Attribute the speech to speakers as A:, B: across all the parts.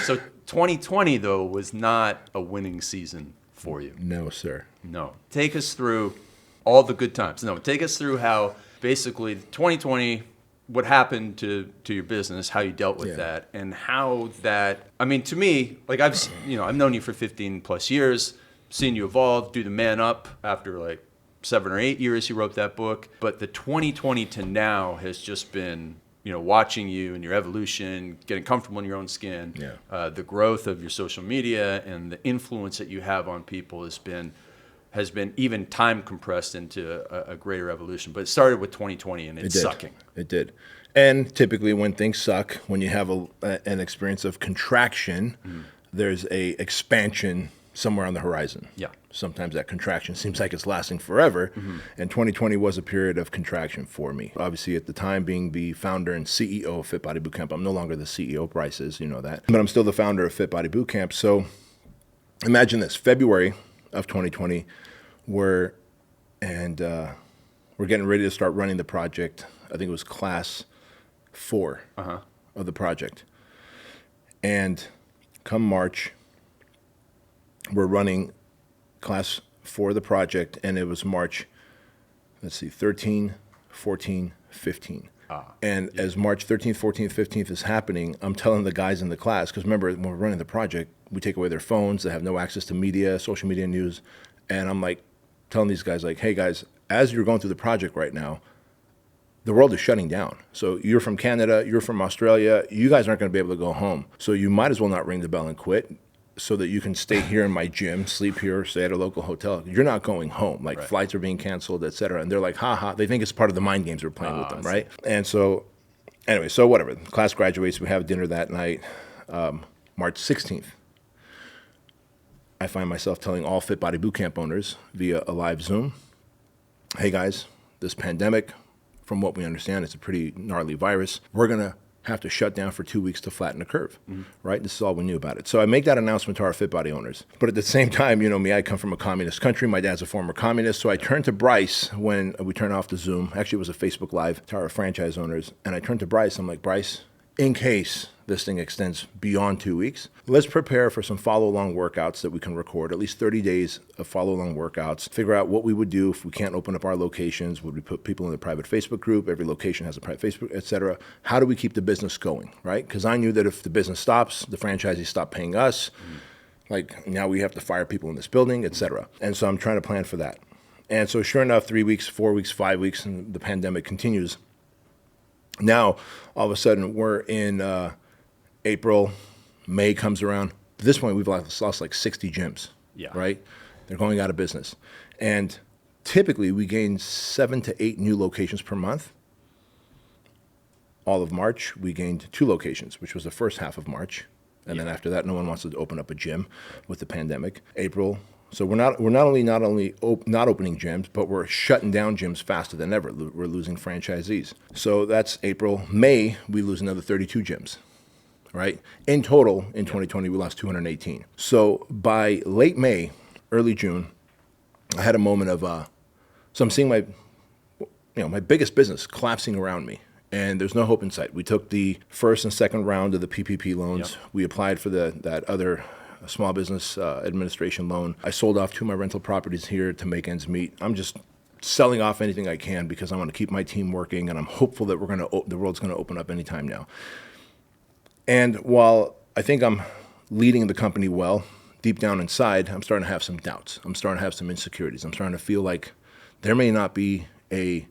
A: So 2020, though, was not a winning season for you.
B: No, sir.
A: No. Take us through all the good times. No, take us through how basically 2020, what happened to your business, how you dealt with that, and how that, I mean, to me, like I've known you for 15 plus years, seen you evolve, do the man up after like 7 or 8 years you wrote that book. But the 2020 to now has just been, watching you and your evolution, getting comfortable in your own skin, the growth of your social media and the influence that you have on people has been even time compressed into a greater evolution. But it started with 2020 and it's sucking.
B: It did. And typically when things suck, when you have an experience of contraction, there's a expansion somewhere on the horizon.
A: Yeah.
B: Sometimes that contraction seems like it's lasting forever. And 2020 was a period of contraction for me. Obviously, at the time, being the founder and CEO of Fit Body Bootcamp, I'm no longer the CEO of Price's, you know that. But I'm still the founder of Fit Body Bootcamp. So imagine this, February of 2020, we're getting ready to start running the project. I think it was class 4 of the project. And come March, we're running class 4 of the project, and it was March, 13, 14, 15. And as March 13th, 14th, 15th is happening, I'm telling the guys in the class, because remember, when we're running the project, we take away their phones, they have no access to media, social media news, and I'm like telling these guys, like, hey guys, as you're going through the project right now, the world is shutting down. So you're from Canada, you're from Australia, you guys aren't going to be able to go home. So you might as well not ring the bell and quit, so that you can stay here in my gym, sleep here, stay at a local hotel. You're not going home. Like flights are being canceled, et cetera. And they're like, ha. They think it's part of the mind games we're playing with them, right? And so, anyway, so whatever. Class graduates, we have dinner that night, March 16th. I find myself telling all Fit Body Bootcamp owners via a live Zoom, hey guys, this pandemic, from what we understand, it's a pretty gnarly virus. We're going to have to shut down for 2 weeks to flatten the curve, right? This is all we knew about it. So I make that announcement to our Fit Body owners. But at the same time, you know me, I come from a communist country. My dad's a former communist. So I turned to Bryce when we turned off the Zoom. Actually, it was a Facebook Live to our franchise owners. And I turned to Bryce. I'm like, Bryce, in case this thing extends beyond 2 weeks, let's prepare for some follow-along workouts that we can record, at least 30 days of follow-along workouts, figure out what we would do if we can't open up our locations. Would we put people in the private Facebook group? Every location has a private Facebook, et cetera. How do we keep the business going, right? Because I knew that if the business stops, the franchisees stop paying us, like now we have to fire people in this building, et cetera. And so I'm trying to plan for that. And so sure enough, 3 weeks, 4 weeks, 5 weeks, and the pandemic continues. Now, all of a sudden, we're in April, May comes around. At this point, we've lost like 60 gyms, right? They're going out of business. And typically, we gain 7 to 8 new locations per month. All of March, we gained 2 locations, which was the first half of March. And then after that, no one wants to open up a gym with the pandemic. April. So we're not only not opening gyms, but we're shutting down gyms faster than ever. We're losing franchisees. So that's April. May, we lose another 32 gyms, right? In total, in 2020, we lost 218. So by late May, early June, I had a moment of, so I'm seeing my biggest business collapsing around me. And there's no hope in sight. We took the first and second round of the PPP loans. We applied for that other small business administration loan. I sold off 2 of my rental properties here to make ends meet. I'm just selling off anything I can because I want to keep my team working, and I'm hopeful that the world's going to open up anytime now. And while I think I'm leading the company well, deep down inside, I'm starting to have some doubts. I'm starting to have some insecurities. I'm starting to feel like there may not be a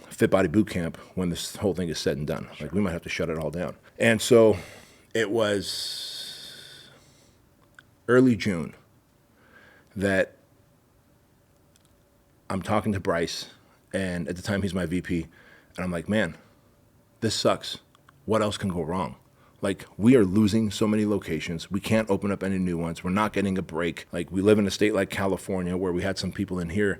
B: Fit Body Bootcamp when this whole thing is said and done. Like, we might have to shut it all down. And so it was early June that I'm talking to Bryce, and at the time he's my VP, and I'm like, man, this sucks. What else can go wrong? Like, we are losing so many locations. We can't open up any new ones. We're not getting a break. Like, we live in a state like California where we had some people in here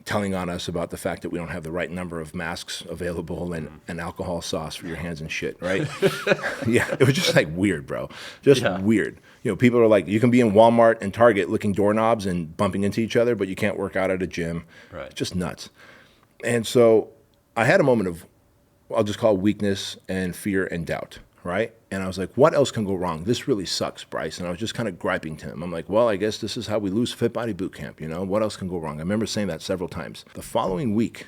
B: telling on us about the fact that we don't have the right number of masks available and alcohol sauce for your hands and shit, right? Yeah, it was just like weird, bro. Just weird. You know, people are like, you can be in Walmart and Target licking doorknobs and bumping into each other, but you can't work out at a gym. Right. It's just nuts. And so I had a moment of, I'll just call it weakness and fear and doubt, right? And I was like, what else can go wrong? This really sucks, Bryce. And I was just kind of griping to him. I'm like, well, I guess this is how we lose Fit Body Boot Camp, you know? What else can go wrong? I remember saying that several times. The following week,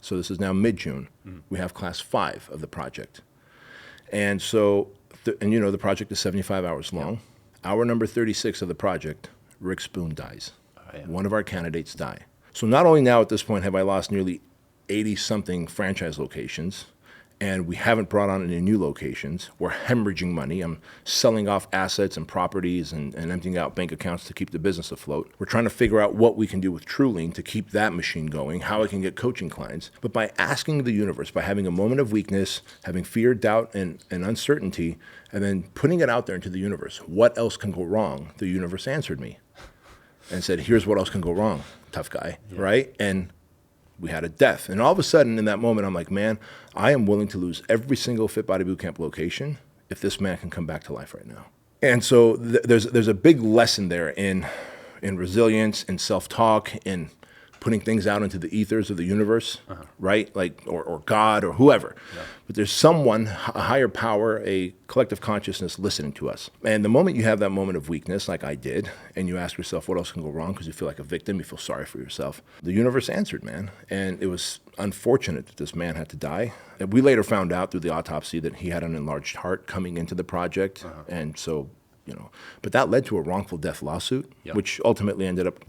B: so this is now mid-June, we have class 5 of the project. And so, and you know, the project is 75 hours long. Hour number 36 of the project, Rick Spoon dies. One of our candidates die. So not only now at this point have I lost nearly 80-something franchise locations, and we haven't brought on any new locations. We're hemorrhaging money. I'm selling off assets and properties and emptying out bank accounts to keep the business afloat. We're trying to figure out what we can do with TrueLean to keep that machine going, how I can get coaching clients. But by asking the universe, by having a moment of weakness, having fear, doubt, and uncertainty, and then putting it out there into the universe, what else can go wrong? The universe answered me and said, here's what else can go wrong, tough guy, right? And we had a death. And all of a sudden in that moment, I'm like, man, I am willing to lose every single Fit Body Bootcamp location if this man can come back to life right now. And so there's a big lesson there in resilience, in self-talk, in putting things out into the ethers of the universe, right? Like, or God or whoever. Yeah. But there's someone, a higher power, a collective consciousness listening to us. And the moment you have that moment of weakness, like I did, and you ask yourself what else can go wrong because you feel like a victim, you feel sorry for yourself, the universe answered, man. And it was unfortunate that this man had to die. And we later found out through the autopsy that he had an enlarged heart coming into the project. And so, you know, but that led to a wrongful death lawsuit, which ultimately ended up,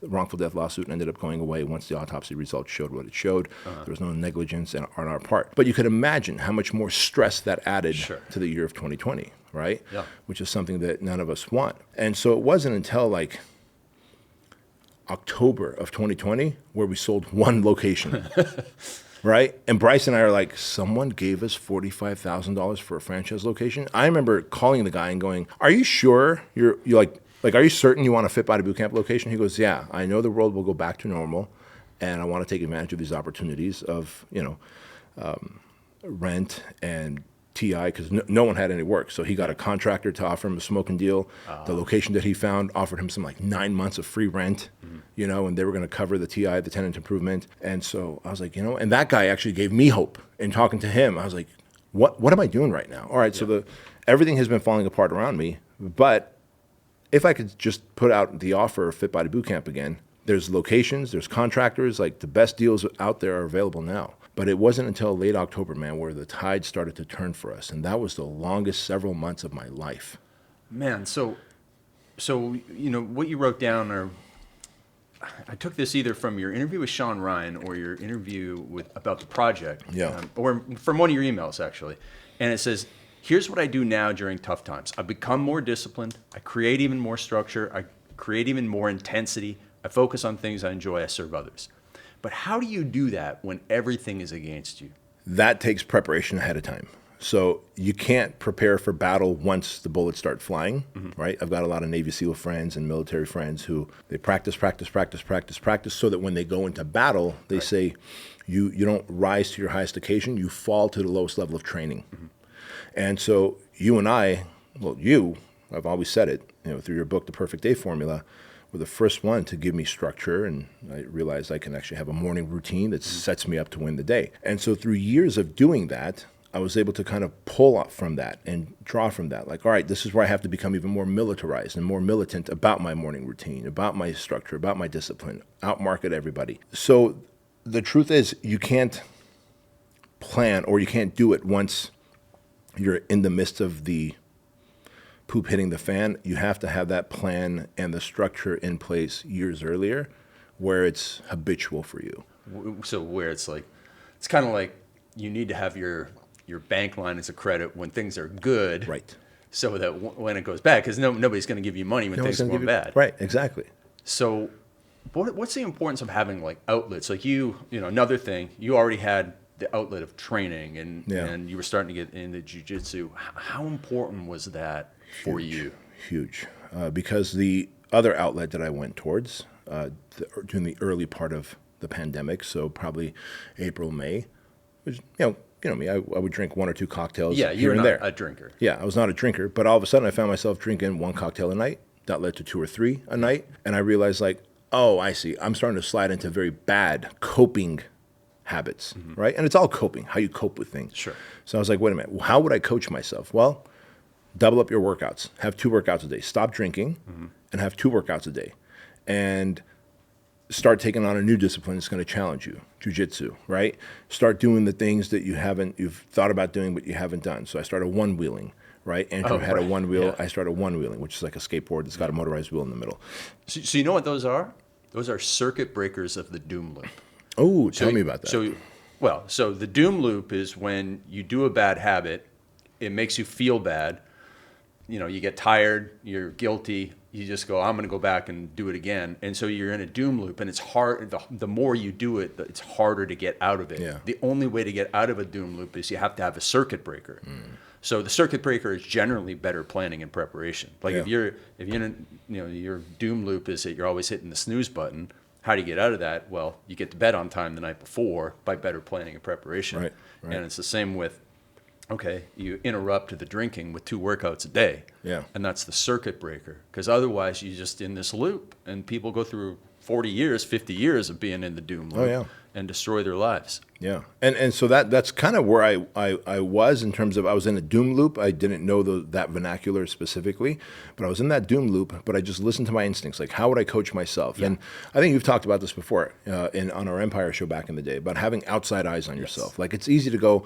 B: wrongful death lawsuit ended up going away once the autopsy results showed what it showed. There was no negligence on our part. But you could imagine how much more stress that added to the year of 2020, right? Yeah. Which is something that none of us want. And so it wasn't until like October of 2020 where we sold one location. Right? And Bryce and I are like, someone gave us $45,000 for a franchise location. I remember calling the guy and going, are you sure you're like, are you certain you want a Fit Body Bootcamp location? He goes, yeah, I know the world will go back to normal and I want to take advantage of these opportunities of, you know, rent and TI because no one had any work. So he got a contractor to offer him a smoking deal. The location that he found offered him some like 9 months of free rent, you know, and they were going to cover the TI, the tenant improvement. And so I was like, you know, and that guy actually gave me hope. In talking to him, I was like, what am I doing right now? All right, so everything has been falling apart around me. But if I could just put out the offer of Fit Body Bootcamp again, there's locations, there's contractors, like the best deals out there are available now. But it wasn't until late October, man, where the tide started to turn for us. And that was the longest several months of my life.
A: Man, so you know, what you wrote down, or I took this either from your interview with Sean Ryan or your interview about the project. Or from one of your emails, actually. And it says, here's what I do now during tough times. I become more disciplined. I create even more structure. I create even more intensity. I focus on things I enjoy. I serve others. But how do you do that when everything is against you?
B: That takes preparation ahead of time. So you can't prepare for battle once the bullets start flying, right? I've got a lot of Navy SEAL friends and military friends who they practice so that when they go into battle, they say you don't rise to your highest occasion, you fall to the lowest level of training. And so you and I, I've always said it, you know, through your book, The Perfect Day Formula, were the first one to give me structure, and I realized I can actually have a morning routine that sets me up to win the day. And so through years of doing that, I was able to kind of pull up from that and draw from that. Like, all right, this is where I have to become even more militarized and more militant about my morning routine, about my structure, about my discipline, outmarket everybody. So the truth is you can't plan or you can't do it once you're in the midst of the poop hitting the fan. You have to have that plan and the structure in place years earlier where it's habitual for you.
A: So where it's like, it's kind of like you need to have your bank line as a credit when things are good.
B: Right.
A: So that when it goes bad, because nobody's going to give you money when things are going bad.
B: Right, exactly.
A: So what's the importance of having like outlets? Like you know, another thing, you already had the outlet of training and you were starting to get into jiu-jitsu. How important was that for you?
B: Huge. Because the other outlet that I went towards during the early part of the pandemic, so probably April, May, was, you know me, I would drink one or two cocktails here and there.
A: A drinker.
B: Yeah, I was not a drinker, but all of a sudden I found myself drinking one cocktail a night. That led to 2 or 3 a night. And I realized like, oh, I see. I'm starting to slide into very bad coping habits, right? And it's all coping, how you cope with things.
A: Sure.
B: So I was like, wait a minute, how would I coach myself? Well, double up your workouts. Have 2 workouts a day. Stop drinking and have 2 workouts a day. And start taking on a new discipline that's going to challenge you, jiu-jitsu, right? Start doing the things that you've thought about doing but you haven't done. So I started one-wheeling, right? Andrew had a one-wheel.
A: Yeah.
B: I started one-wheeling, which is like a skateboard that's got a motorized wheel in the middle.
A: So you know what those are? Those are circuit breakers of the doom loop.
B: Oh, tell me about that.
A: So the doom loop is when you do a bad habit, it makes you feel bad. You know, you get tired, you're guilty, you just go, I'm going to go back and do it again. And so you're in a doom loop, and it's hard. The more you do it, it's harder to get out of it.
B: Yeah.
A: The only way to get out of a doom loop is you have to have a circuit breaker. So the circuit breaker is generally better planning and preparation. Like if you're your doom loop is that you're always hitting the snooze button. How do you get out of that? Well, you get to bed on time the night before by better planning and preparation.
B: Right.
A: And it's the same with, okay, you interrupt the drinking with 2 workouts a day.
B: Yeah.
A: And that's the circuit breaker. Because otherwise you're just in this loop. And people go through 40 years, 50 years of being in the doom loop and destroy their lives.
B: Yeah. And so that's kind of where I was in terms of I was in a doom loop. I didn't know that vernacular specifically, but I was in that doom loop, but I just listened to my instincts. Like, how would I coach myself? Yeah. And I think you've talked about this before on our Empire show back in the day about having outside eyes on yourself. Like, it's easy to go,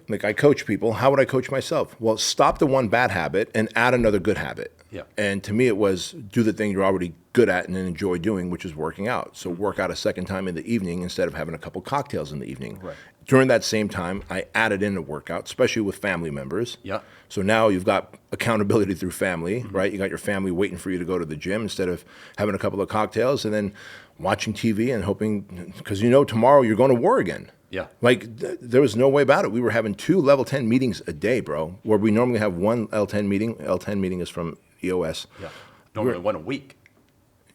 B: like I coach people, how would I coach myself? Well, stop the one bad habit and add another good habit.
A: Yeah.
B: And to me, it was do the thing you're already good at and enjoy doing, which is working out. So work out a second time in the evening instead of having a couple cocktails in the evening.
A: Right.
B: During that same time, I added in a workout, especially with family members.
A: Yeah.
B: So now you've got accountability through family, right? You got your family waiting for you to go to the gym instead of having a couple of cocktails and then watching TV and hoping, because tomorrow you're going to war again.
A: Yeah.
B: Like, there was no way about it. We were having 2 level 10 meetings a day, bro, where we normally have 1 L10 meeting. L10 meeting is from EOS.
A: Yeah. Normally 1 a week,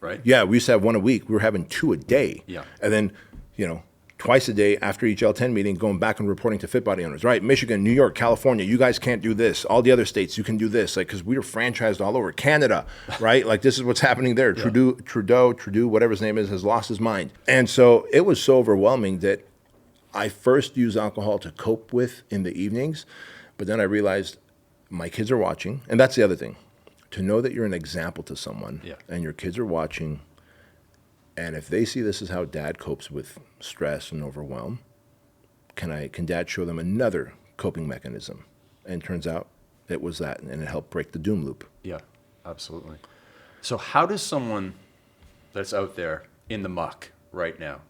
A: right?
B: Yeah, we used to have 1 a week. We were having 2 a day.
A: Yeah.
B: And then, twice a day after each L10 meeting, going back and reporting to Fit Body owners. Right, Michigan, New York, California, you guys can't do this. All the other states, you can do this. Like, because we were franchised all over Canada, right? Like, this is what's happening there. Yeah. Trudeau, whatever his name is, has lost his mind. And so it was so overwhelming that I first used alcohol to cope with in the evenings, but then I realized my kids are watching. And that's the other thing. To know that you're an example to someone and your kids are watching, and if they see this is how dad copes with stress and overwhelm, can dad show them another coping mechanism? And it turns out it was that, and it helped break the doom loop.
A: Yeah, absolutely. So how does someone that's out there in the muck right now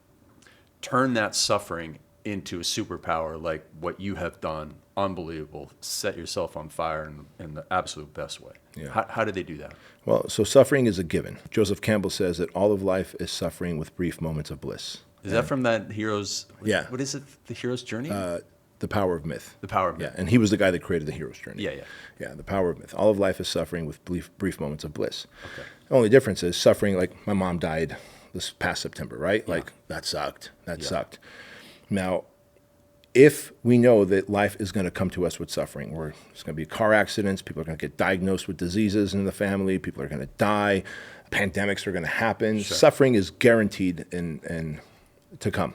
A: turn that suffering into a superpower like what you have done? Unbelievable. Set yourself on fire in the absolute best way. Yeah. How do they do that?
B: Well, so suffering is a given. Joseph Campbell says that all of life is suffering with brief moments of bliss.
A: Is that from that hero's?
B: Yeah.
A: What is it? The hero's journey?
B: The Power of Myth.
A: The Power of Myth.
B: Yeah, and he was the guy that created the hero's journey.
A: Yeah.
B: Yeah, the Power of Myth. All of life is suffering with brief moments of bliss. Okay. The only difference is suffering, like my mom died this past September, right? Yeah. Like, that sucked. That sucked. Now, if we know that life is going to come to us with suffering, where it's going to be car accidents, people are going to get diagnosed with diseases in the family, people are going to die, pandemics are going to happen, suffering is guaranteed and to come.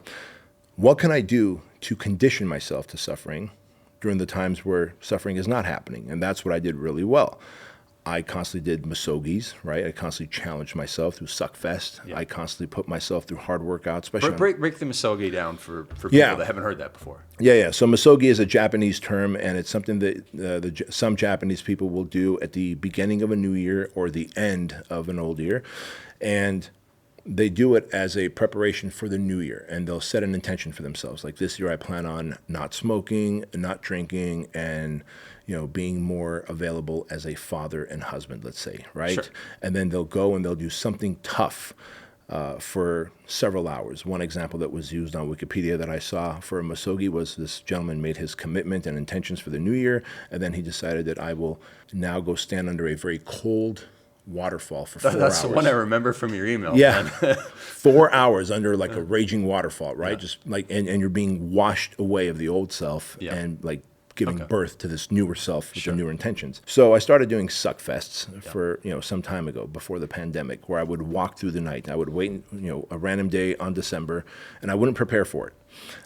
B: What can I do to condition myself to suffering during the times where suffering is not happening? And that's what I did really well. I constantly did misogis, right? I constantly challenged myself through Suckfest. Yeah. I constantly put myself through hard workouts. Especially
A: break the misogi down for people that haven't heard that before.
B: Yeah. So misogi is a Japanese term, and it's something that some Japanese people will do at the beginning of a new year or the end of an old year. And they do it as a preparation for the new year, and they'll set an intention for themselves. Like, this year I plan on not smoking, not drinking, and being more available as a father and husband, let's say, right? Sure. And then they'll go and they'll do something tough for several hours. One example that was used on Wikipedia that I saw for a misogi was this gentleman made his commitment and intentions for the new year, and then he decided that I will now go stand under a very cold waterfall for 4 hours.
A: That's the one I remember from your email.
B: Yeah. 4 hours under like a raging waterfall, right? Yeah. Just like, and you're being washed away of the old self and like giving birth to this newer self with the newer intentions. So I started doing Suckfests for, some time ago before the pandemic, where I would walk through the night. I would wait, a random day on December, and I wouldn't prepare for it.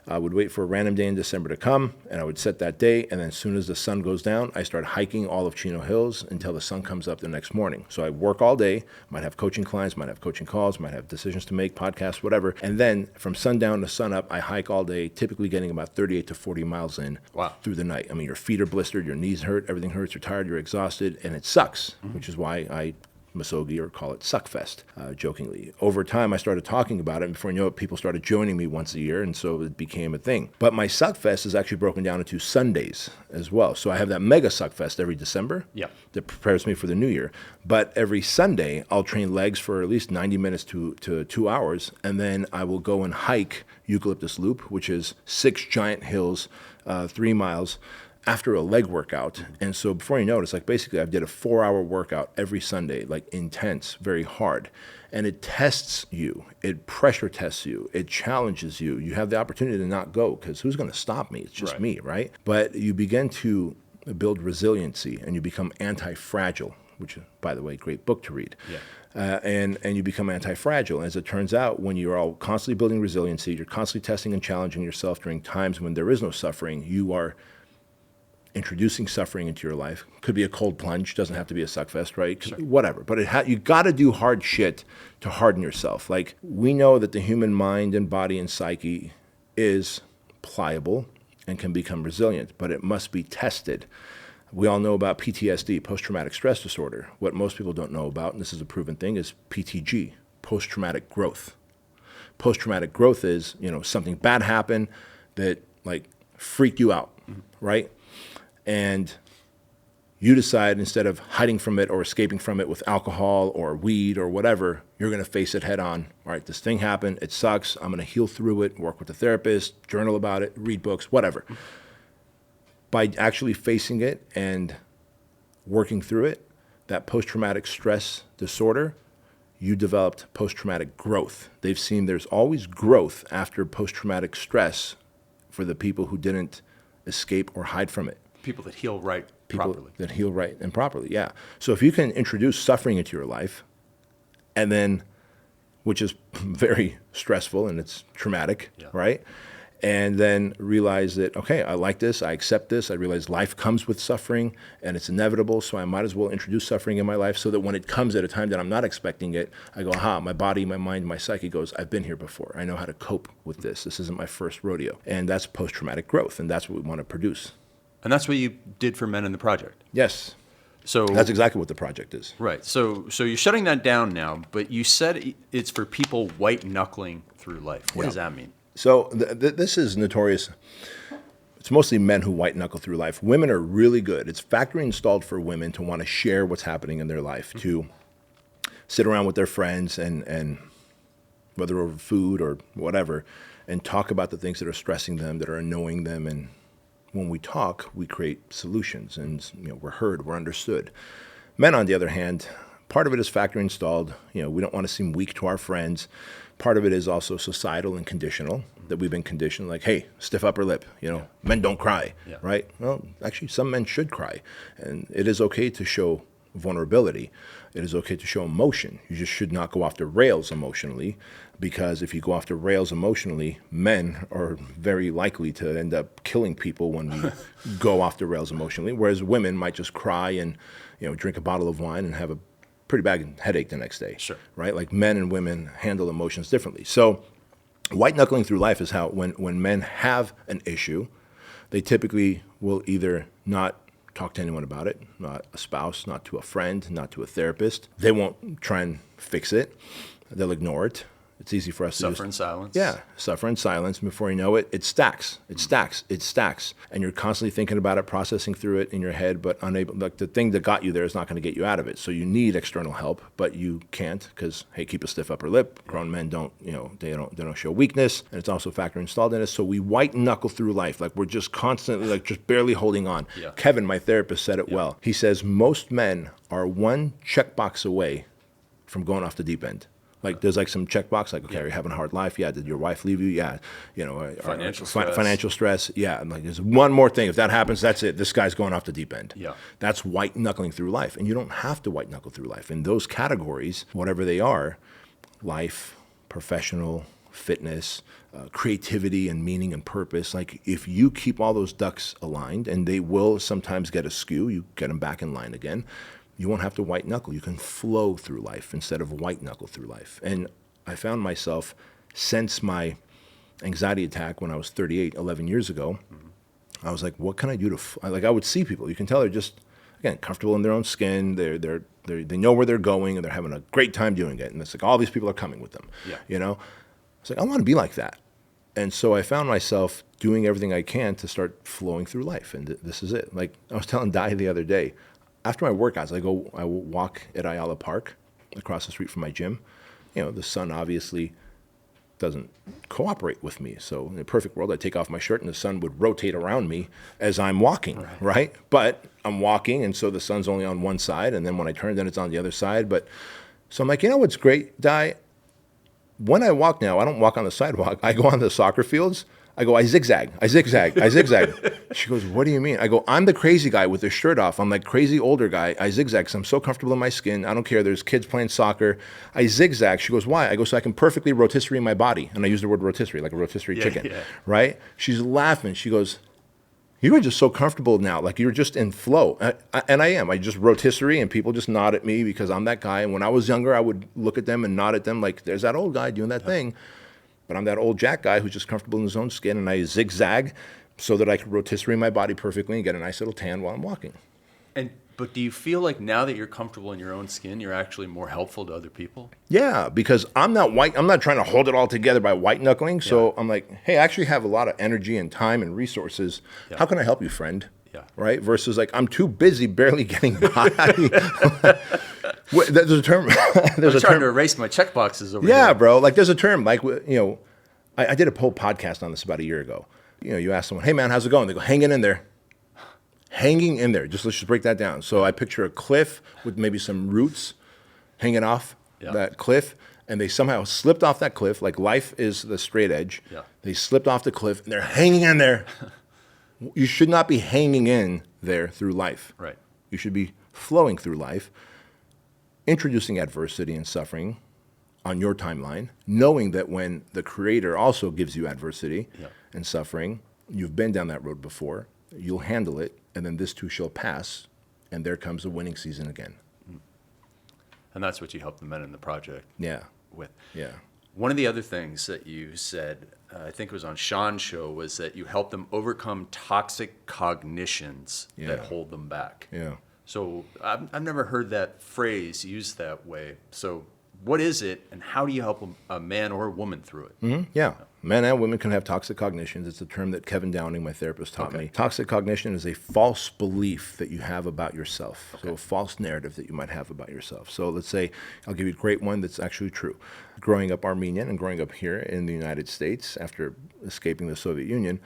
B: I would wait for a random day in December to come, and I would set that day, and then as soon as the sun goes down, I start hiking all of Chino Hills until the sun comes up the next morning. So I work all day, might have coaching clients, might have coaching calls, might have decisions to make, podcasts, whatever. And then from sundown to sun up, I hike all day, typically getting about 38 to 40 miles in through the night. I mean, your feet are blistered, your knees hurt, everything hurts, you're tired, you're exhausted, and it sucks, which is why I Masogi or call it Suckfest, jokingly. Over time, I started talking about it, and before you know it, people started joining me once a year, and so it became a thing. But my Suckfest is actually broken down into Sundays as well. So I have that mega Suckfest every December that prepares me for the new year. But every Sunday, I'll train legs for at least 90 minutes to 2 hours, and then I will go and hike Eucalyptus Loop, which is 6 giant hills, 3 miles, after a leg workout. And so before you know it, it's like basically I did a 4-hour workout every Sunday, like intense, very hard. And it tests you. It pressure tests you. It challenges you. You have the opportunity to not go because who's going to stop me? It's just me, right? But you begin to build resiliency and you become anti-fragile, which is, by the way, great book to read. And you become anti-fragile. And as it turns out, when you're all constantly building resiliency, you're constantly testing and challenging yourself during times when there is no suffering, you are introducing suffering into your life. Could be a cold plunge, doesn't have to be a suckfest, right? Whatever. But you got to do hard shit to harden yourself. Like, we know that the human mind and body and psyche is pliable and can become resilient, but it must be tested. We all know about PTSD, post-traumatic stress disorder. What most people don't know about, and this is a proven thing, is PTG, post-traumatic growth. Post-traumatic growth is, something bad happened that like freaked you out, right? And you decide, instead of hiding from it or escaping from it with alcohol or weed or whatever, you're going to face it head on. All right, this thing happened. It sucks. I'm going to heal through it, work with a therapist, journal about it, read books, whatever. By actually facing it and working through it, that post-traumatic stress disorder, you developed post-traumatic growth. They've seen there's always growth after post-traumatic stress for the people who didn't escape or hide from it.
A: People that heal right
B: People
A: properly.
B: that heal right and properly, yeah. So if you can introduce suffering into your life, and then, which is very stressful and it's traumatic, right? And then realize that, okay, I like this, I accept this, I realize life comes with suffering and it's inevitable, so I might as well introduce suffering in my life so that when it comes at a time that I'm not expecting it, I go, aha, my body, my mind, my psyche goes, I've been here before. I know how to cope with this. This isn't my first rodeo. And that's post-traumatic growth, and that's what we want to produce.
A: And that's what you did for Men in the Project.
B: Yes.
A: So
B: that's exactly what the project is.
A: Right. So you're shutting that down now, but you said it's for people white-knuckling through life. What does that mean?
B: So this is notorious. It's mostly men who white knuckle through life. Women are really good. It's factory installed for women to want to share what's happening in their life, to sit around with their friends and whether over food or whatever, and talk about the things that are stressing them, that are annoying them. And when we talk, we create solutions, and we're heard, we're understood. Men, on the other hand, part of it is factory installed. We don't want to seem weak to our friends. Part of it is also societal and conditional, that we've been conditioned, like, hey, stiff upper lip, men don't cry, right? Well, actually, some men should cry. And it is okay to show vulnerability. It is okay to show emotion. You just should not go off the rails emotionally, because if you go off the rails emotionally, men are very likely to end up killing people when we go off the rails emotionally, whereas women might just cry and, drink a bottle of wine and have a pretty bad headache the next day, right? Like, men and women handle emotions differently. So white knuckling through life is how, when men have an issue, they typically will either not talk to anyone about it, not a spouse, not to a friend, not to a therapist. They won't try and fix it. They'll ignore it. It's easy for us to
A: suffer in silence.
B: Yeah, suffer in silence. And before you know it, it stacks. It stacks. It stacks. And you're constantly thinking about it, processing through it in your head, but unable. Like, the thing that got you there is not going to get you out of it. So you need external help, but you can't, because, hey, keep a stiff upper lip. Grown men don't, they don't show weakness, and it's also factor installed in us. So we white knuckle through life, like we're just constantly, like, just barely holding on. Kevin, my therapist, said it well. He says most men are one checkbox away from going off the deep end. Like, there's like some checkbox, like, okay, are you having a hard life? Yeah. Did your wife leave you? Yeah. Financial stress. Yeah. And like, there's one more thing. If that happens, that's it. This guy's going off the deep end.
A: Yeah.
B: That's white knuckling through life. And you don't have to white knuckle through life. In those categories, whatever they are, life, professional, fitness, creativity and meaning and purpose. Like if you keep all those ducks aligned, and they will sometimes get askew, you get them back in line again, you won't have to white knuckle. You can flow through life instead of white knuckle through life. And I found myself, since my anxiety attack when I was 38, 11 years ago, I was like, what can I do to, like I would see people, you can tell they're just, again, comfortable in their own skin, they know where they're going, and they're having a great time doing it. And it's like, all these people are coming with them, you know? It's like, I want to be like that. And so I found myself doing everything I can to start flowing through life. And this is it. Like I was telling Di the other day, after my workouts, I walk at Ayala Park across the street from my gym. You know, the sun obviously doesn't cooperate with me. So in a perfect world, I'd take off my shirt and the sun would rotate around me as I'm walking, right? But I'm walking, and so the sun's only on one side, and then when I turn, then it's on the other side. But so I'm like, you know what's great, Di? When I walk now, I don't walk on the sidewalk. I go on the soccer fields. I go, I zigzag. She goes, what do you mean? I go, I'm the crazy guy with the shirt off. I'm like crazy older guy. I zigzag because I'm so comfortable in my skin. I don't care. There's kids playing soccer. I zigzag. She goes, why? I go, so I can perfectly rotisserie my body. And I use the word rotisserie, like a rotisserie chicken, right? She's laughing. She goes, you are just so comfortable now. Like you're just in flow. And I am. I just rotisserie and people just nod at me because I'm that guy. And when I was younger, I would look at them and nod at them like, there's that old guy doing that thing. But I'm that old Jack guy who's just comfortable in his own skin, and I zigzag so that I can rotisserie my body perfectly and get a nice little tan while I'm walking.
A: But do you feel like now that you're comfortable in your own skin, you're actually more helpful to other people?
B: Yeah, because I'm not trying to hold it all together by white knuckling. So I'm like, hey, I actually have a lot of energy and time and resources. How can I help you, friend? Right? Versus like, I'm too busy barely getting by. There's a term.
A: I'm trying to erase my check boxes over here.
B: Yeah, bro. Like there's a term, like, you know, I did a whole podcast on this about a year ago. You know, you ask someone, hey man, how's it going? They go, hanging in there. Hanging in there. Let's just break that down. So I picture a cliff with maybe some roots hanging off that cliff, and they somehow slipped off that cliff. Like life is the straight edge. They slipped off the cliff and they're hanging in there. You should not be hanging in there through life.
A: Right.
B: You should be flowing through life, introducing adversity and suffering on your timeline, knowing that when the Creator also gives you adversity and suffering, you've been down that road before, you'll handle it, and then this too shall pass, and there comes a winning season again.
A: And that's what you help the men in the project with.
B: Yeah.
A: One of the other things that you said, I think it was on Sean's show, was that you help them overcome toxic cognitions that hold them back.
B: Yeah.
A: So I've never heard that phrase used that way. So what is it, and how do you help a man or a woman through it?
B: Mm-hmm. Yeah. Men and women can have toxic cognitions. It's a term that Kevin Downing, my therapist, taught me. Toxic cognition is a false belief that you have about yourself. So a false narrative that you might have about yourself. So let's say, I'll give you a great one that's actually true. Growing up Armenian and growing up here in the United States after escaping the Soviet Union,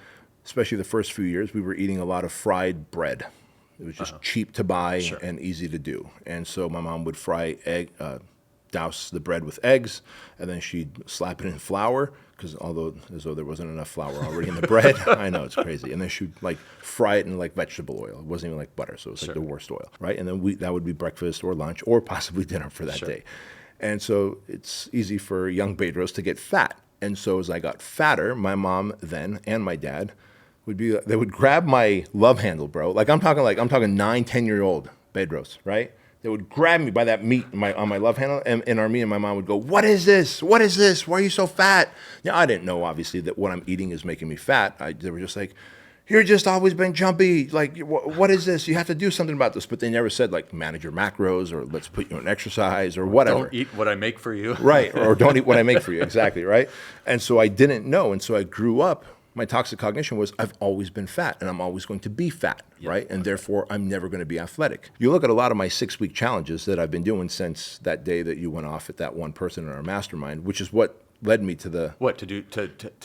B: especially the first few years, we were eating a lot of fried bread. It was just cheap to buy and easy to do. And so my mom would fry egg, douse the bread with eggs, and then she'd slap it in flour, because as though there wasn't enough flour already in the bread. I know, it's crazy. And then she'd like fry it in like vegetable oil. It wasn't even like butter, so it was like the worst oil, right? And then that would be breakfast or lunch or possibly dinner for that day. And so it's easy for young Bedros to get fat. And so as I got fatter, my mom then and my dad they would grab my love handle, bro. I'm talking 9, 10-year-old Bedros, right? They would grab me by that meat on my love handle, and in Armenian, my mom would go, what is this? What is this? Why are you so fat? Yeah, I didn't know, obviously, that what I'm eating is making me fat. They were just like, you're just always been jumpy. Like, what is this? You have to do something about this. But they never said, like, manage your macros, or let's put you on exercise, or whatever.
A: Don't eat what I make for you.
B: Right, or don't eat what I make for you, exactly, right? And so I didn't know, and so I grew up. My toxic cognition was, I've always been fat, and I'm always going to be fat, right? And therefore, I'm never going to be athletic. You look at a lot of my 6-week challenges that I've been doing since that day that you went off at that one person in our mastermind, which is what led me to the...
A: What, to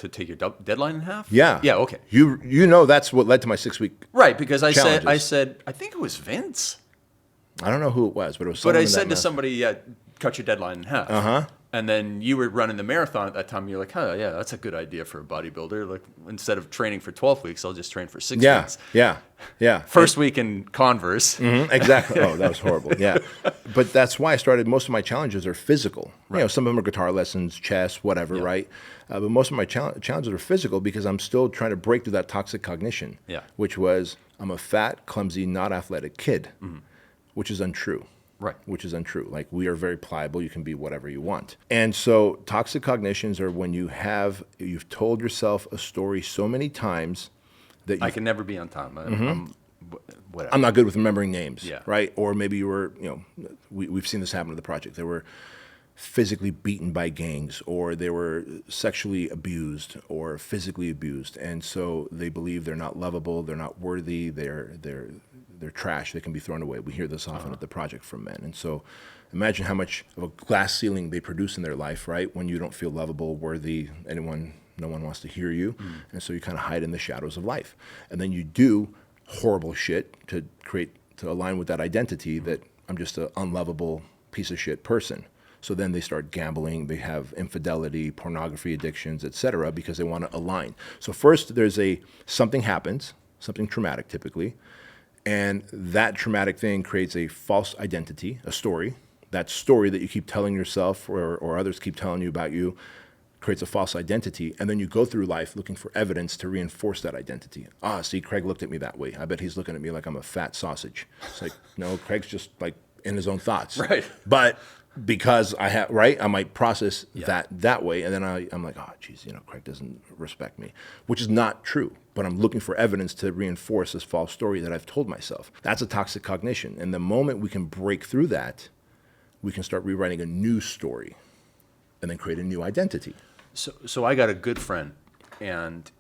A: take your deadline in half?
B: Yeah.
A: Yeah, okay.
B: You know that's what led to my 6-week
A: Right, because I
B: challenges.
A: said, I think it was Vince.
B: I don't know who it was, but it was
A: But
B: someone
A: I said to somebody, cut your deadline in half. And then you were running the marathon at that time. You're like, oh, yeah, that's a good idea for a bodybuilder. Like, instead of training for 12 weeks, I'll just train for 6 weeks.
B: Yeah.
A: First week in Converse.
B: Exactly. Oh, that was horrible. Yeah. But that's why I started. Most of my challenges are physical. Right. You know, some of them are guitar lessons, chess, whatever, right? But most of my challenges are physical because I'm still trying to break through that toxic cognition, which was I'm a fat, clumsy, not athletic kid, which is untrue.
A: Right.
B: Which is untrue. Like, we are very pliable. You can be whatever you want. And so toxic cognitions are when you've told yourself a story so many times that
A: I can never be on time. Whatever.
B: I'm not good with remembering names,
A: Yeah.
B: right? Or maybe you were, we've seen this happen to the project. They were physically beaten by gangs, or they were sexually abused or physically abused. And so they believe they're not lovable, they're not worthy, they're trash, they can be thrown away. We hear this often at the project from men. And so imagine how much of a glass ceiling they produce in their life, right? When you don't feel lovable, worthy, no one wants to hear you. And so you kind of hide in the shadows of life. And then you do horrible shit to align with that identity that I'm just an unlovable piece of shit person. So then they start gambling, they have infidelity, pornography addictions, etc., because they want to align. So first something happens, something traumatic typically, and that traumatic thing creates a false identity, a story. That story that you keep telling yourself or others keep telling you about you creates a false identity. And then you go through life looking for evidence to reinforce that identity. See, Craig looked at me that way. I bet he's looking at me like I'm a fat sausage. It's like, no, Craig's just like in his own thoughts.
A: Right.
B: But because I might process that way. And then I'm like, oh, geez, Craig doesn't respect me, which is not true. But I'm looking for evidence to reinforce this false story that I've told myself. That's a toxic cognition. And the moment we can break through that, we can start rewriting a new story and then create a new identity.
A: So I got a good friend, and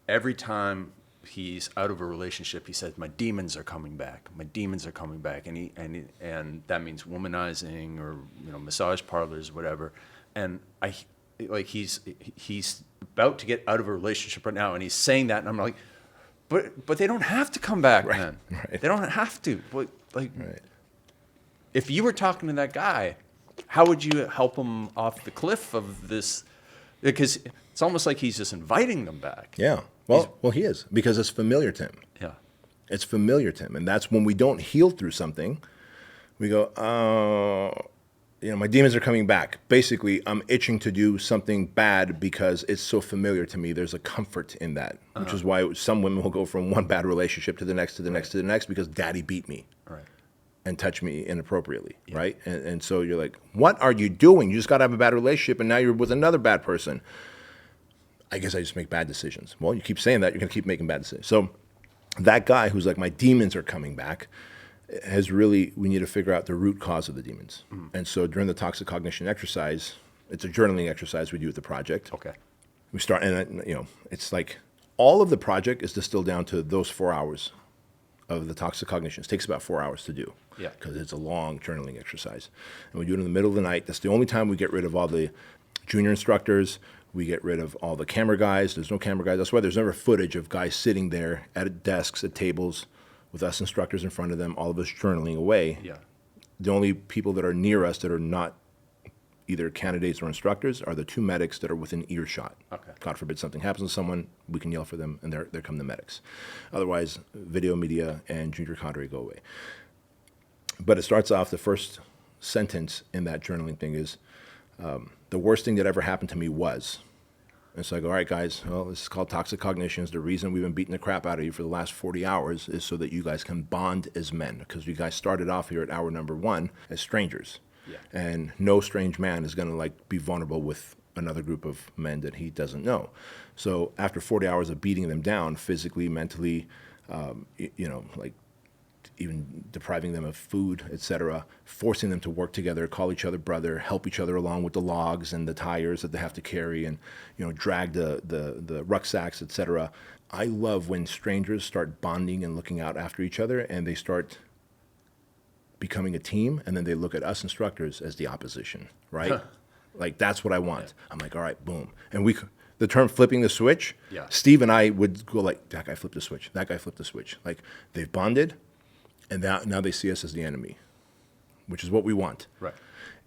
A: every time he's out of a relationship, he says, my demons are coming back. My demons are coming back. And that means womanizing or, massage parlors, whatever. And he's about to get out of a relationship right now, and he's saying that, and I'm like, but they don't have to come back, man.
B: Right.
A: They don't have to. If you were talking to that guy, how would you help him off the cliff of this? Because it's almost like he's just inviting them back.
B: Yeah. Well, he is, because it's familiar to him.
A: Yeah.
B: It's familiar to him. And that's when we don't heal through something, we go, my demons are coming back. Basically, I'm itching to do something bad because it's so familiar to me. There's a comfort in that, which is why some women will go from one bad relationship to the next, to the next, to the next, because daddy beat me.
A: Right.
B: And touch me inappropriately, right? And so you're like, what are you doing? You just got to have a bad relationship, and now you're with another bad person. I guess I just make bad decisions. Well, you keep saying that, you're going to keep making bad decisions. So that guy who's like, my demons are coming back, we need to figure out the root cause of the demons. And so during the toxic cognition exercise, it's a journaling exercise we do at the project.
A: Okay.
B: We start, and it's like all of the project is distilled down to those 4 hours of the toxic cognitions. It takes about 4 hours to do.
A: Yeah.
B: Because it's a long journaling exercise. And we do it in the middle of the night. That's the only time we get rid of all the junior instructors. We get rid of all the camera guys. There's no camera guys. That's why there's never footage of guys sitting there at desks, at tables, with us instructors in front of them, all of us journaling away.
A: Yeah.
B: The only people that are near us that are not either candidates or instructors are the 2 medics that are within earshot.
A: Okay.
B: God forbid something happens to someone, we can yell for them, and there come the medics. Otherwise, video, media, and junior cadre go away. But it starts off, the first sentence in that journaling thing is, the worst thing that ever happened to me was. And so I go, all right, guys, well, this is called toxic cognitions. The reason we've been beating the crap out of you for the last 40 hours is so that you guys can bond as men, because you guys started off here at hour number 1 as strangers.
A: Yeah.
B: And no strange man is going to be vulnerable with another group of men that he doesn't know. So after 40 hours of beating them down physically, mentally, even depriving them of food, etc., forcing them to work together, call each other brother, help each other along with the logs and the tires that they have to carry, and drag the rucksacks, etc. I love when strangers start bonding and looking out after each other, and they start becoming a team, and then they look at us instructors as the opposition, right? Huh. Like, that's what I want. Yeah. I'm like, all right, boom. And the term flipping the switch, Steve and I would go like, that guy flipped the switch, that guy flipped the switch. Like, they've bonded, and now they see us as the enemy. which is what we want.
A: Right.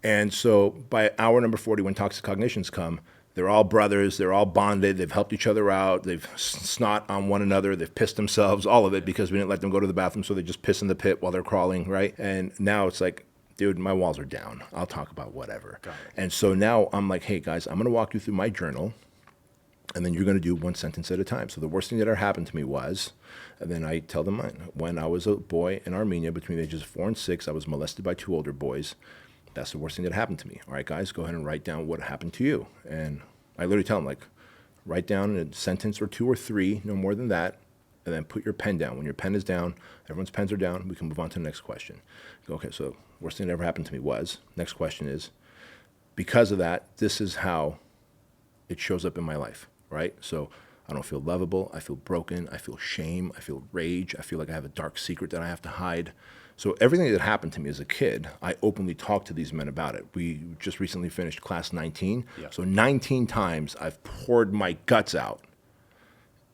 B: And so by hour number 40, when toxic cognitions come, they're all brothers, they're all bonded, they've helped each other out, they've snot on one another, they've pissed themselves, all of it, because we didn't let them go to the bathroom, so they just piss in the pit while they're crawling, right? And now it's like, dude, my walls are down. I'll talk about whatever. And so now I'm like, hey, guys, I'm going to walk you through my journal, and then you're going to do one sentence at a time. So the worst thing that ever happened to me was, and then I tell them mine. When I was a boy in Armenia, between the ages of 4 and 6, I was molested by 2 older boys. That's the worst thing that happened to me. All right, guys, go ahead and write down what happened to you. And I literally tell them, like, write down a sentence or 2 or 3, no more than that, and then put your pen down. When your pen is down, everyone's pens are down, we can move on to the next question. Go, okay, so worst thing that ever happened to me was, next question is, because of that, this is how it shows up in my life, right? So I don't feel lovable, I feel broken, I feel shame, I feel rage, I feel like I have a dark secret that I have to hide. So everything that happened to me as a kid, I openly talked to these men about it. We just recently finished class 19. Yeah. So 19 times I've poured my guts out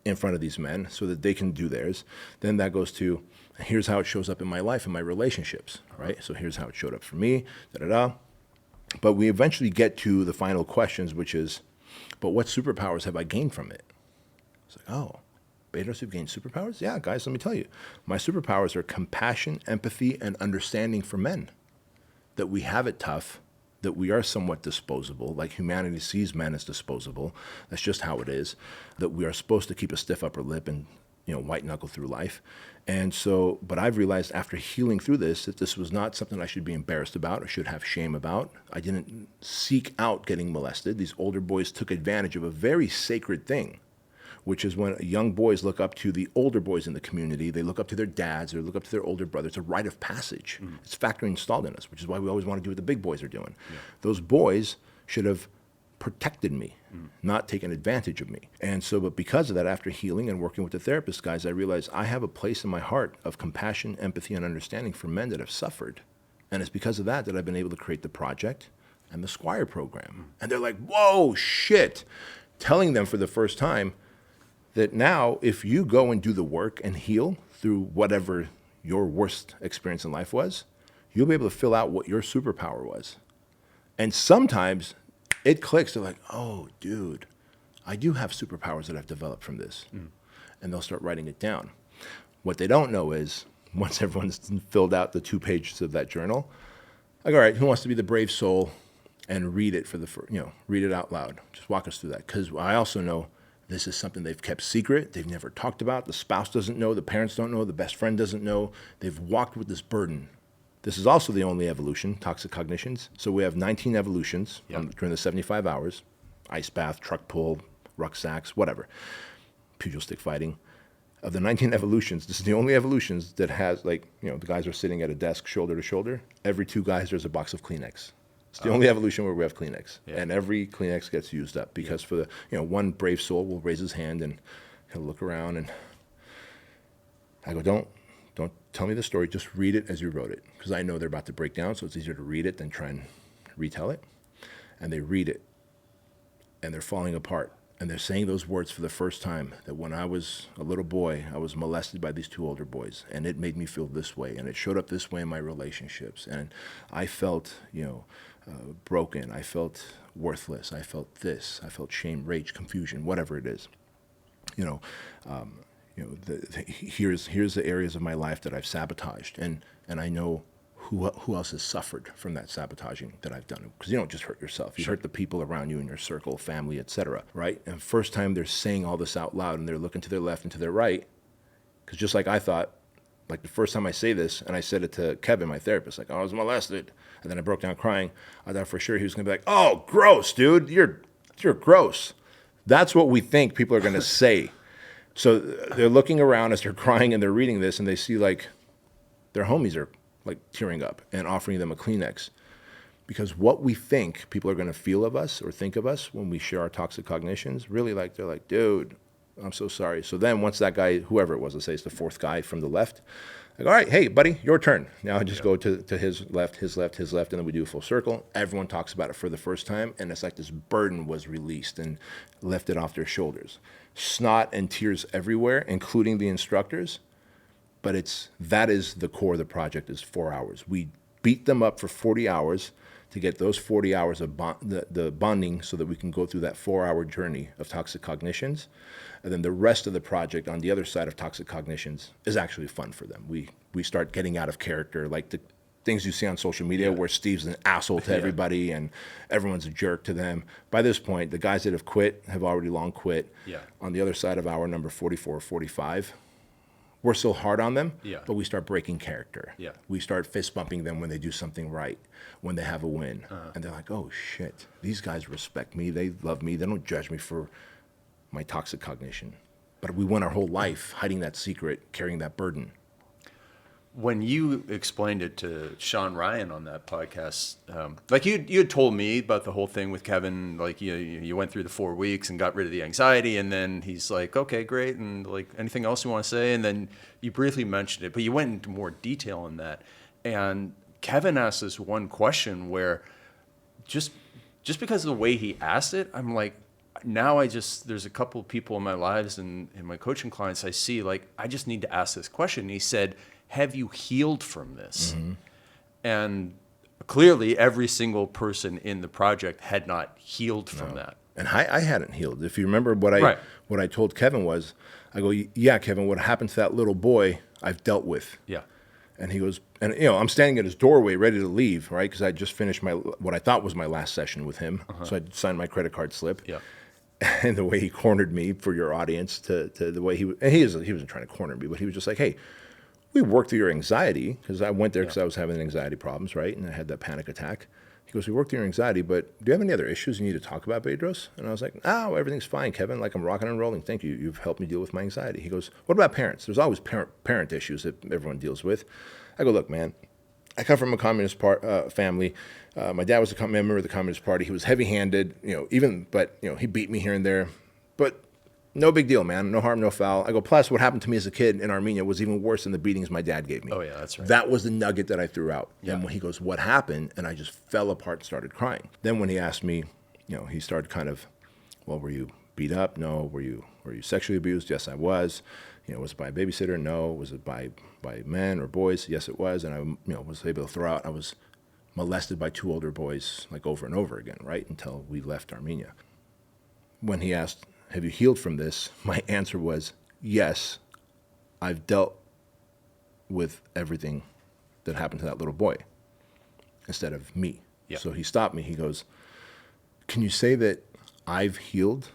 B: in front of these men so that they can do theirs. Then that goes to, here's how it shows up in my life and my relationships, right? So here's how it showed up for me, da-da-da. But we eventually get to the final questions, which is, but what superpowers have I gained from it? It's like, oh, Bedros, you've gained superpowers? Yeah, guys, let me tell you. My superpowers are compassion, empathy, and understanding for men. That we have it tough, that we are somewhat disposable, like humanity sees men as disposable. That's just how it is. That we are supposed to keep a stiff upper lip and, white knuckle through life. And so, but I've realized after healing through this, that this was not something I should be embarrassed about or should have shame about. I didn't seek out getting molested. These older boys took advantage of a very sacred thing, which is when young boys look up to the older boys in the community, they look up to their dads, or look up to their older brothers. It's a rite of passage. Mm-hmm. It's factory installed in us, which is why we always want to do what the big boys are doing. Yeah. Those boys should have protected me, not taken advantage of me. And so, but because of that, after healing and working with the therapist guys, I realized I have a place in my heart of compassion, empathy, and understanding for men that have suffered. And it's because of that I've been able to create the project and the Squire program. And they're like, whoa, shit. Telling them for the first time, that now, if you go and do the work and heal through whatever your worst experience in life was, you'll be able to fill out what your superpower was. And sometimes it clicks. They're like, oh, dude, I do have superpowers that I've developed from this. And they'll start writing it down. What they don't know is, once everyone's filled out the 2 pages of that journal, like, all right, who wants to be the brave soul and read it read it out loud? Just walk us through that. Because I also know this is something they've kept secret. They've never talked about. The spouse doesn't know. The parents don't know. The best friend doesn't know. They've walked with this burden. This is also the only evolution, toxic cognitions. So we have 19 evolutions during the 75 hours. Ice bath, truck pull, rucksacks, whatever. Pugil stick fighting. Of the 19 evolutions, this is the only evolutions that has, the guys are sitting at a desk shoulder to shoulder. Every 2 guys, there's a box of Kleenex. It's the only evolution where we have Kleenex, and every Kleenex gets used up because for the, one brave soul will raise his hand and he'll look around and I go, don't tell me the story, just read it as you wrote it, because I know they're about to break down, so it's easier to read it than try and retell it. And they read it, and they're falling apart, and they're saying those words for the first time, that when I was a little boy, I was molested by these 2 older boys, and it made me feel this way, and it showed up this way in my relationships, and I felt, broken. I felt worthless. I felt this. I felt shame, rage, confusion, whatever it is. Here's the areas of my life that I've sabotaged, and I know who else has suffered from that sabotaging that I've done. Because you don't just hurt yourself. You hurt the people around you in your circle, family, etc. Right? And first time they're saying all this out loud, and they're looking to their left and to their right, because just like I thought, like the first time I say this, and I said it to Kevin, my therapist, like, oh, I was molested. And then I broke down crying. I thought for sure he was going to be like, oh, gross, dude. You're gross. That's what we think people are going to say. So they're looking around as they're crying and they're reading this, and they see like their homies are like tearing up and offering them a Kleenex. Because what we think people are going to feel of us or think of us when we share our toxic cognitions, really they're like, dude, I'm so sorry. So then once that guy, whoever it was, let's say it's the 4th guy from the left, like, all right, hey, buddy, your turn. Now I just go to his left, and then we do a full circle. Everyone talks about it for the first time, and it's like this burden was released and lifted off their shoulders. Snot and tears everywhere, including the instructors. But that is the core of the project, is 4 hours. We beat them up for 40 hours to get those 40 hours of the bonding so that we can go through that 4-hour journey of toxic cognitions. And then the rest of the project on the other side of toxic cognitions is actually fun for them. We start getting out of character, like the things you see on social media where Steve's an asshole to everybody and everyone's a jerk to them. By this point, the guys that have quit have already long quit.
A: Yeah.
B: On the other side of hour number 44, 45, we're still hard on them, but we start breaking character.
A: Yeah.
B: We start fist bumping them when they do something right, when they have a win. And they're like, oh shit, these guys respect me. They love me. They don't judge me for my toxic cognition. But we went our whole life hiding that secret, carrying that burden.
A: When you explained it to Sean Ryan on that podcast, like you had told me about the whole thing with Kevin, like you went through the 4 weeks and got rid of the anxiety, and then he's like, okay, great, and like anything else you want to say, and then you briefly mentioned it, but you went into more detail in that, and Kevin asked this one question where just because of the way he asked it, I'm like, now there's a couple of people in my lives and in my coaching clients I see, like, I just need to ask this question. And he said, have you healed from this? Mm-hmm. And clearly every single person in the project had not healed from that.
B: And I hadn't healed. If you remember what I told Kevin was, I go, yeah, Kevin, what happened to that little boy, I've dealt with.
A: Yeah.
B: And he goes, and I'm standing at his doorway ready to leave, right? Because I just finished what I thought was my last session with him. So I signed my credit card slip.
A: Yeah.
B: And the way he cornered me for your audience to the way he wasn't trying to corner me, but he was just like, hey, we worked through your anxiety, because I went there because I was having anxiety problems, right? And I had that panic attack. He goes, we worked through your anxiety, but do you have any other issues you need to talk about, Bedros? And I was like, oh, everything's fine, Kevin. Like, I'm rocking and rolling. Thank you. You've helped me deal with my anxiety. He goes, what about parents? There's always parent issues that everyone deals with. I go, look, man, I come from a communist family. My dad was a member of the Communist Party. He was heavy-handed, but he beat me here and there. But no big deal, man. No harm, no foul. I go, plus what happened to me as a kid in Armenia was even worse than the beatings my dad gave me.
A: Oh, yeah, that's right.
B: That was the nugget that I threw out.
A: Yeah.
B: And when he goes, what happened? And I just fell apart and started crying. Then when he asked me, he started kind of, well, were you beat up? No. Were you sexually abused? Yes, I was. Was it by a babysitter? No. Was it by men or boys? Yes, it was. And I was able to throw out, I was molested by 2 older boys, like over and over again, right? Until we left Armenia. When he asked, have you healed from this? My answer was, yes, I've dealt with everything that happened to that little boy instead of me.
A: Yeah.
B: So he stopped me. He goes, can you say that I've healed?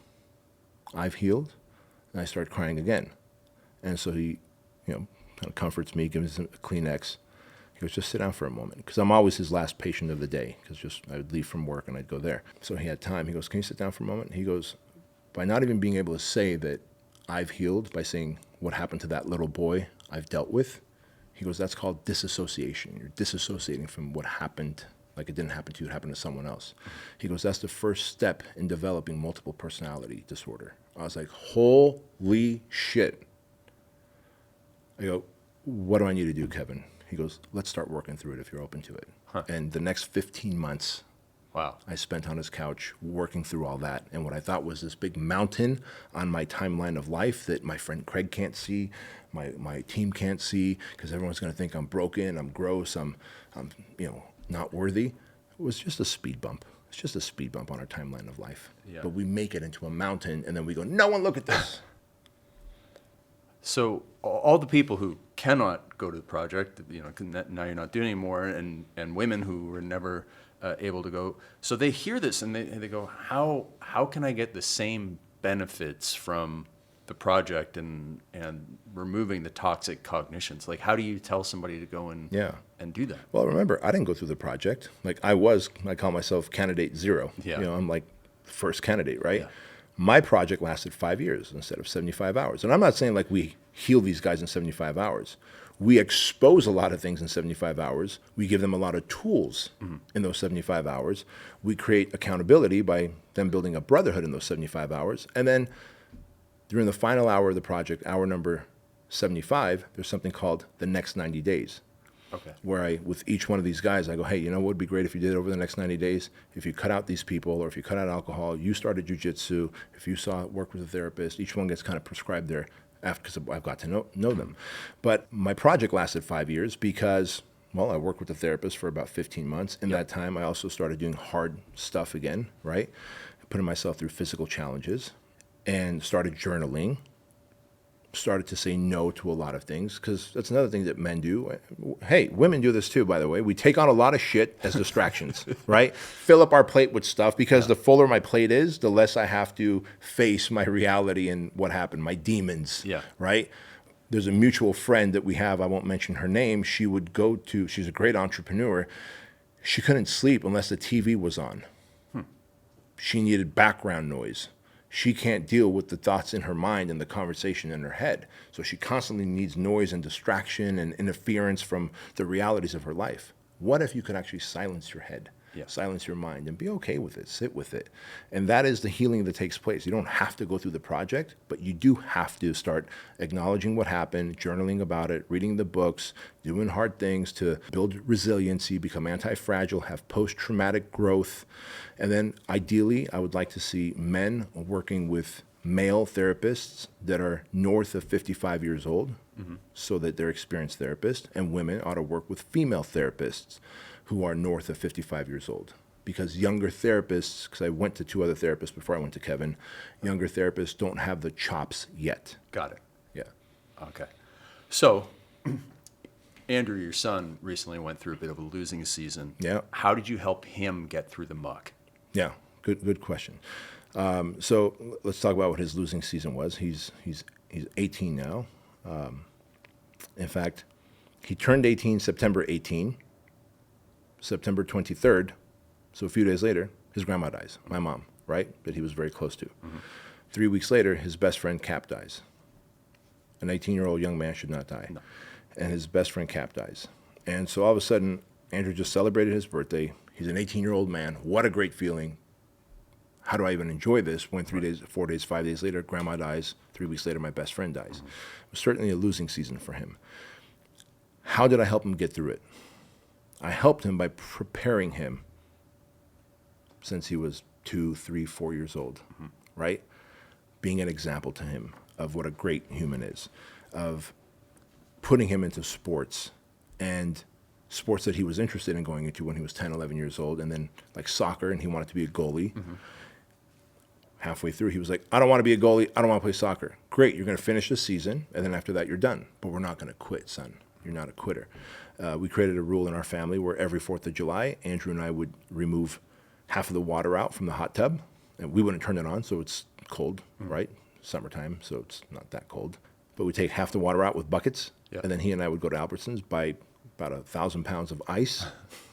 B: I've healed? And I started crying again. And so he, kind of comforts me, gives me a Kleenex. He goes, just sit down for a moment. Because I'm always his last patient of the day. Because I would leave from work and I'd go there. So he had time. He goes, can you sit down for a moment? He goes, by not even being able to say that I've healed, by saying what happened to that little boy I've dealt with, he goes, that's called disassociation. You're disassociating from what happened, like it didn't happen to you, it happened to someone else. He goes, that's the first step in developing multiple personality disorder. I was like, holy shit. I go, what do I need to do, Kevin? He goes, let's start working through it if you're open to it.
A: Huh.
B: And the next 15 months,
A: wow,
B: I spent on his couch working through all that. And what I thought was this big mountain on my timeline of life that my friend Craig can't see, my team can't see, because everyone's going to think I'm broken, I'm gross, I'm not worthy. It was just a speed bump. It's just a speed bump on our timeline of life.
A: Yeah.
B: But we make it into a mountain, and then we go, no one look at this.
A: So all the people who cannot go to the project, now you're not doing it anymore, and women who were never able to go, so they hear this and they go, how can I get the same benefits from the project and removing the toxic cognitions? Like, how do you tell somebody to go and do that?
B: Well, remember, I didn't go through the project. Like I call myself candidate 0.
A: Yeah.
B: I'm like first candidate, right?
A: Yeah.
B: My project lasted 5 years instead of 75 hours. And I'm not saying like we heal these guys in 75 hours. We expose a lot of things in 75 hours. We give them a lot of tools in those 75 hours. We create accountability by them building a brotherhood in those 75 hours. And then during the final hour of the project, hour number 75, there's something called the next 90 days.
A: Okay.
B: Where with each one of these guys, I go, hey, what would be great if you did it over the next 90 days? If you cut out these people, or if you cut out alcohol, you started jujitsu, if you work with a therapist, each one gets kind of prescribed there after, because I've got to know them. But my project lasted 5 years because Well, I worked with a therapist for about 15 months. In that time, I also started doing hard stuff again, right? Putting myself through physical challenges and started journaling. Started to say no to a lot of things, because that's another thing that men do. Hey, women do this too, by the way. We take on a lot of shit as distractions, right? Fill up our plate with stuff, because the fuller my plate is, the less I have to face my reality and what happened, my demons, right? There's a mutual friend that we have, I won't mention her name. She's a great entrepreneur. She couldn't sleep unless the TV was on. She needed background noise. She can't deal with the thoughts in her mind and the conversation in her head. So she constantly needs noise and distraction and interference from the realities of her life. What if you could actually silence your head, silence your mind, and be okay with it, sit with it? And that is the healing that takes place. You don't have to go through the project, but you do have to start acknowledging what happened, journaling about it, reading the books, doing hard things to build resiliency, become anti-fragile, have post-traumatic growth. And then ideally, I would like to see men working with male therapists that are north of 55 years old, so that they're experienced therapists, and women ought to work with female therapists who are north of 55 years old. Because younger therapists, because I went to 2 other therapists before I went to Kevin, younger therapists don't have the chops yet.
A: Got it.
B: Yeah.
A: Okay. So, Andrew, your son, recently went through a bit of a losing season.
B: Yeah.
A: How did you help him get through the muck?
B: Yeah, good question. So let's talk about what his losing season was. He's 18 now. In fact, he turned 18 September 18. September 23rd, so a few days later, his grandma dies, my mom, right, that he was very close to. 3 weeks later, his best friend Cap dies. An 18-year-old young man should not die. No. And his best friend Cap dies. And so all of a sudden, Andrew just celebrated his birthday. He's an 18-year-old man. What a great feeling. How do I even enjoy this when 3 days, 4 days, 5 days later, grandma dies. 3 weeks later, my best friend dies. It was certainly a losing season for him. How did I help him get through it? I helped him by preparing him since he was 2, 3, 4 years old, right? Being an example to him of what a great human is, of putting him into sports, and sports that he was interested in going into when he was 10, 11 years old, and then like soccer, and he wanted to be a goalie. Halfway through, he was like, I don't want to be a goalie. I don't want to play soccer. Great, you're going to finish the season, and then after that, you're done. But we're not going to quit, son. You're not a quitter. We created a rule in our family where every 4th of July, Andrew and I would remove half of the water out from the hot tub, and we wouldn't turn it on, so it's cold, right? Summertime, so it's not that cold. But we take half the water out with buckets, and then he and I would go to Albertsons, buy about 1,000 pounds of ice,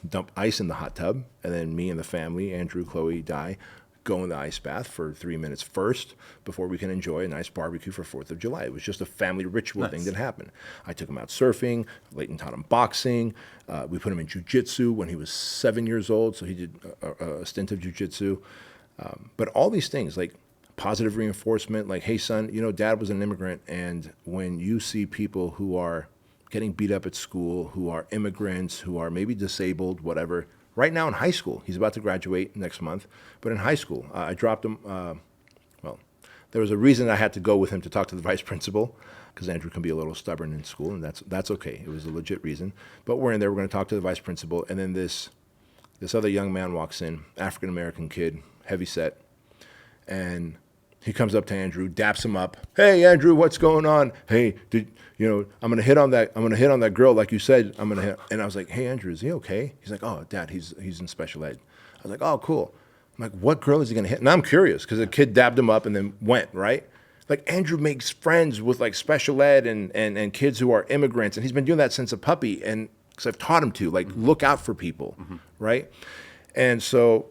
B: dump ice in the hot tub, and then me and the family, Andrew, Chloe, Di, go in the ice bath for 3 minutes first before we can enjoy a nice barbecue for 4th of July. It was just a family ritual thing that happened. I took him out surfing. Leighton taught him boxing. We put him in jiu-jitsu when he was 7 years old, so he did a stint of jiu-jitsu. But all these things, like positive reinforcement, like, hey, son, you know, dad was an immigrant, and when you see people who are getting beat up at school, who are immigrants, who are maybe disabled, whatever, right now in high school, he's about to graduate next month, but in high school, I dropped him, there was a reason I had to go with him to talk to the vice principal, because Andrew can be a little stubborn in school, and that's okay. It was a legit reason. But we're in there, we're going to talk to the vice principal, and then this other young man walks in, African-American kid, heavy set, and he comes up to Andrew, daps him up. Hey, Andrew, what's going on? Hey, I'm gonna hit on that girl like you said. And I was like, hey, Andrew, is he okay? He's like, oh, Dad, he's in special ed. I was like, oh, cool. I'm like, what girl is he gonna hit? And I'm curious because the kid dabbed him up and then went, right? Like, Andrew makes friends with like special ed and kids who are immigrants, and he's been doing that since a puppy, and because I've taught him to like look out for people, right? And so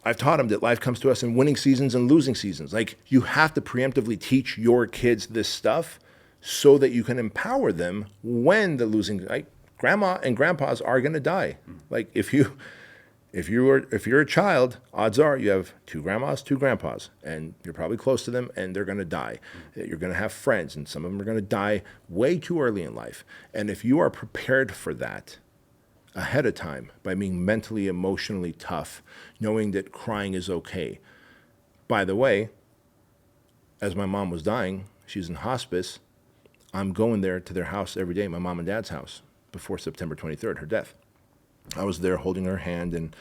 B: I've taught him that life comes to us in winning seasons and losing seasons. Like, you have to preemptively teach your kids this stuff so that you can empower them when the losing, like, grandma and grandpas are going to die. Like, if you're a child, odds are you have 2 grandmas, 2 grandpas, and you're probably close to them, and they're going to die. You're going to have friends, and some of them are going to die way too early in life. And if you are prepared for that ahead of time by being mentally, emotionally tough, knowing that crying is okay. By the way, as my mom was dying, she's in hospice, I'm going there to their house every day, my mom and dad's house, before September 23rd, her death. I was there holding her hand and,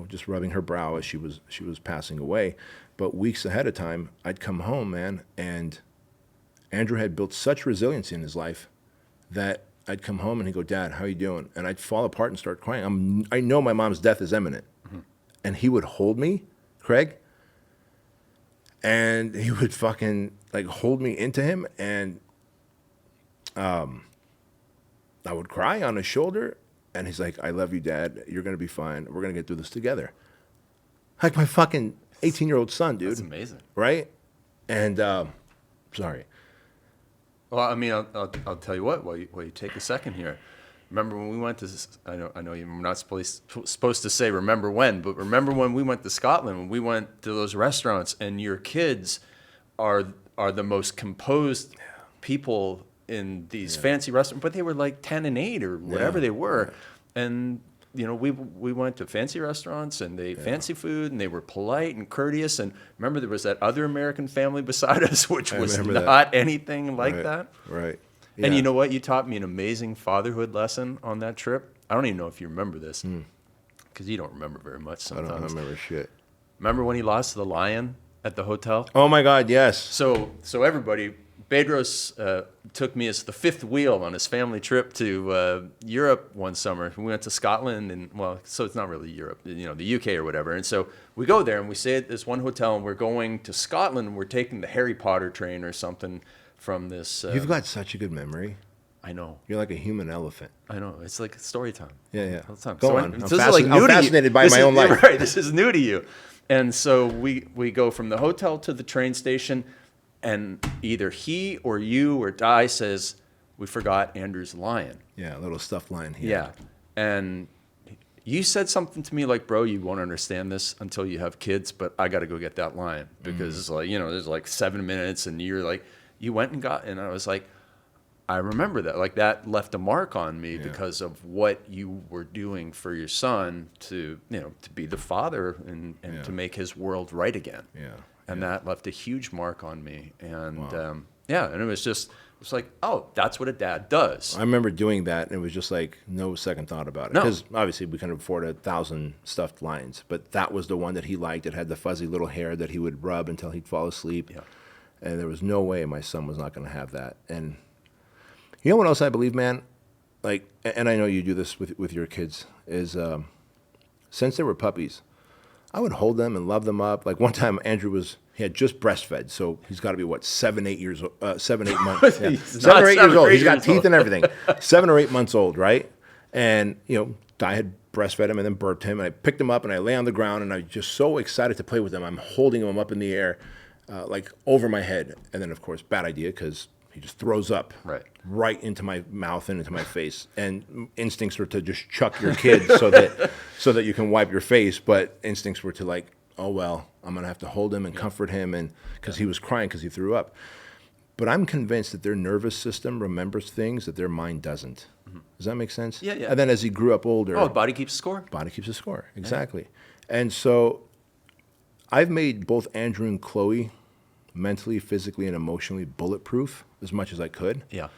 B: just rubbing her brow as she was passing away. But weeks ahead of time, I'd come home, man, and Andrew had built such resiliency in his life that I'd come home and he'd go, Dad, how you doing? And I'd fall apart and start crying. I know my mom's death is imminent. Mm-hmm. And he would hold me, Craig, and he would fucking like hold me into him, and I would cry on his shoulder, and he's like, I love you, Dad. You're going to be fine. We're going to get through this together. Like my fucking 18-year-old son, dude.
A: That's amazing.
B: Right? And, sorry.
A: Well, I mean, I'll tell you what, while you take a second here. Remember when we went to, I know you're not supposed to say remember when, but remember when we went to Scotland, when we went to those restaurants, and your kids are the most composed people in these fancy restaurants, but they were like 10 and 8 or whatever they were. Right. And, we went to fancy restaurants and they fancy food, and they were polite and courteous. And remember, there was that other American family beside us, which was not anything like that.
B: Right. Yeah.
A: And you know what? You taught me an amazing fatherhood lesson on that trip. I don't even know if you remember this, because you don't remember very much sometimes.
B: I don't remember shit.
A: Remember when he lost to the lion at the hotel?
B: Oh, my God, yes.
A: So everybody, Bedros took me as the fifth wheel on his family trip to Europe one summer. We went to Scotland, and so it's not really Europe, the UK or whatever. And so we go there, and we stay at this one hotel, and we're going to Scotland, and we're taking the Harry Potter train or something from this.
B: You've got such a good memory.
A: I know.
B: You're like a human elephant.
A: I know. It's like story time.
B: Yeah.
A: All the time.
B: Go on.
A: I'm fascinated
B: by my own life.
A: Right. This is new to you. And so we go from the hotel to the train station, and either he or you or Di says, we forgot Andrew's lion.
B: Yeah, a little stuffed lion here.
A: Yeah. And you said something to me like, bro, you won't understand this until you have kids, but I got to go get that lion. Because, there's like 7 minutes, and you're like, you went and got, and I was like, I remember that. Like, that left a mark on me because of what you were doing for your son to be the father and to make his world right again.
B: Yeah.
A: And that left a huge mark on me. And,
B: wow.
A: And it was like, oh, that's what a dad does.
B: I remember doing that, and it was just like no second thought about it. Because obviously we couldn't afford 1,000 stuffed lions, but that was the one that he liked. It had the fuzzy little hair that he would rub until he'd fall asleep. Yeah. And there was no way my son was not going to have that. And you know what else I believe, man? Like, and I know you do this with your kids, is since they were puppies, I would hold them and love them up. Like one time, he had just breastfed, so he's got to be 7, 8 years, 7, 8 months. Yeah. 7 or 8 years old. He's got teeth and everything. 7 or 8 months old, right? And Di had breastfed him and then burped him, and I picked him up and I lay on the ground, and I was just so excited to play with him. I'm holding him up in the air, like over my head, and then of course, bad idea because he just throws up right into my mouth and into my face. And instincts were to just chuck your kid so that you can wipe your face. But instincts were to like, oh, well, I'm going to have to hold him and comfort him, and because he was crying because he threw up. But I'm convinced that their nervous system remembers things that their mind doesn't. Mm-hmm. Does that make sense?
A: Yeah.
B: And then as he grew up older.
A: Oh, body keeps score?
B: Body keeps a score, exactly. Yeah. And so I've made both Andrew and Chloe mentally, physically, and emotionally bulletproof as much as I could.
A: Yeah.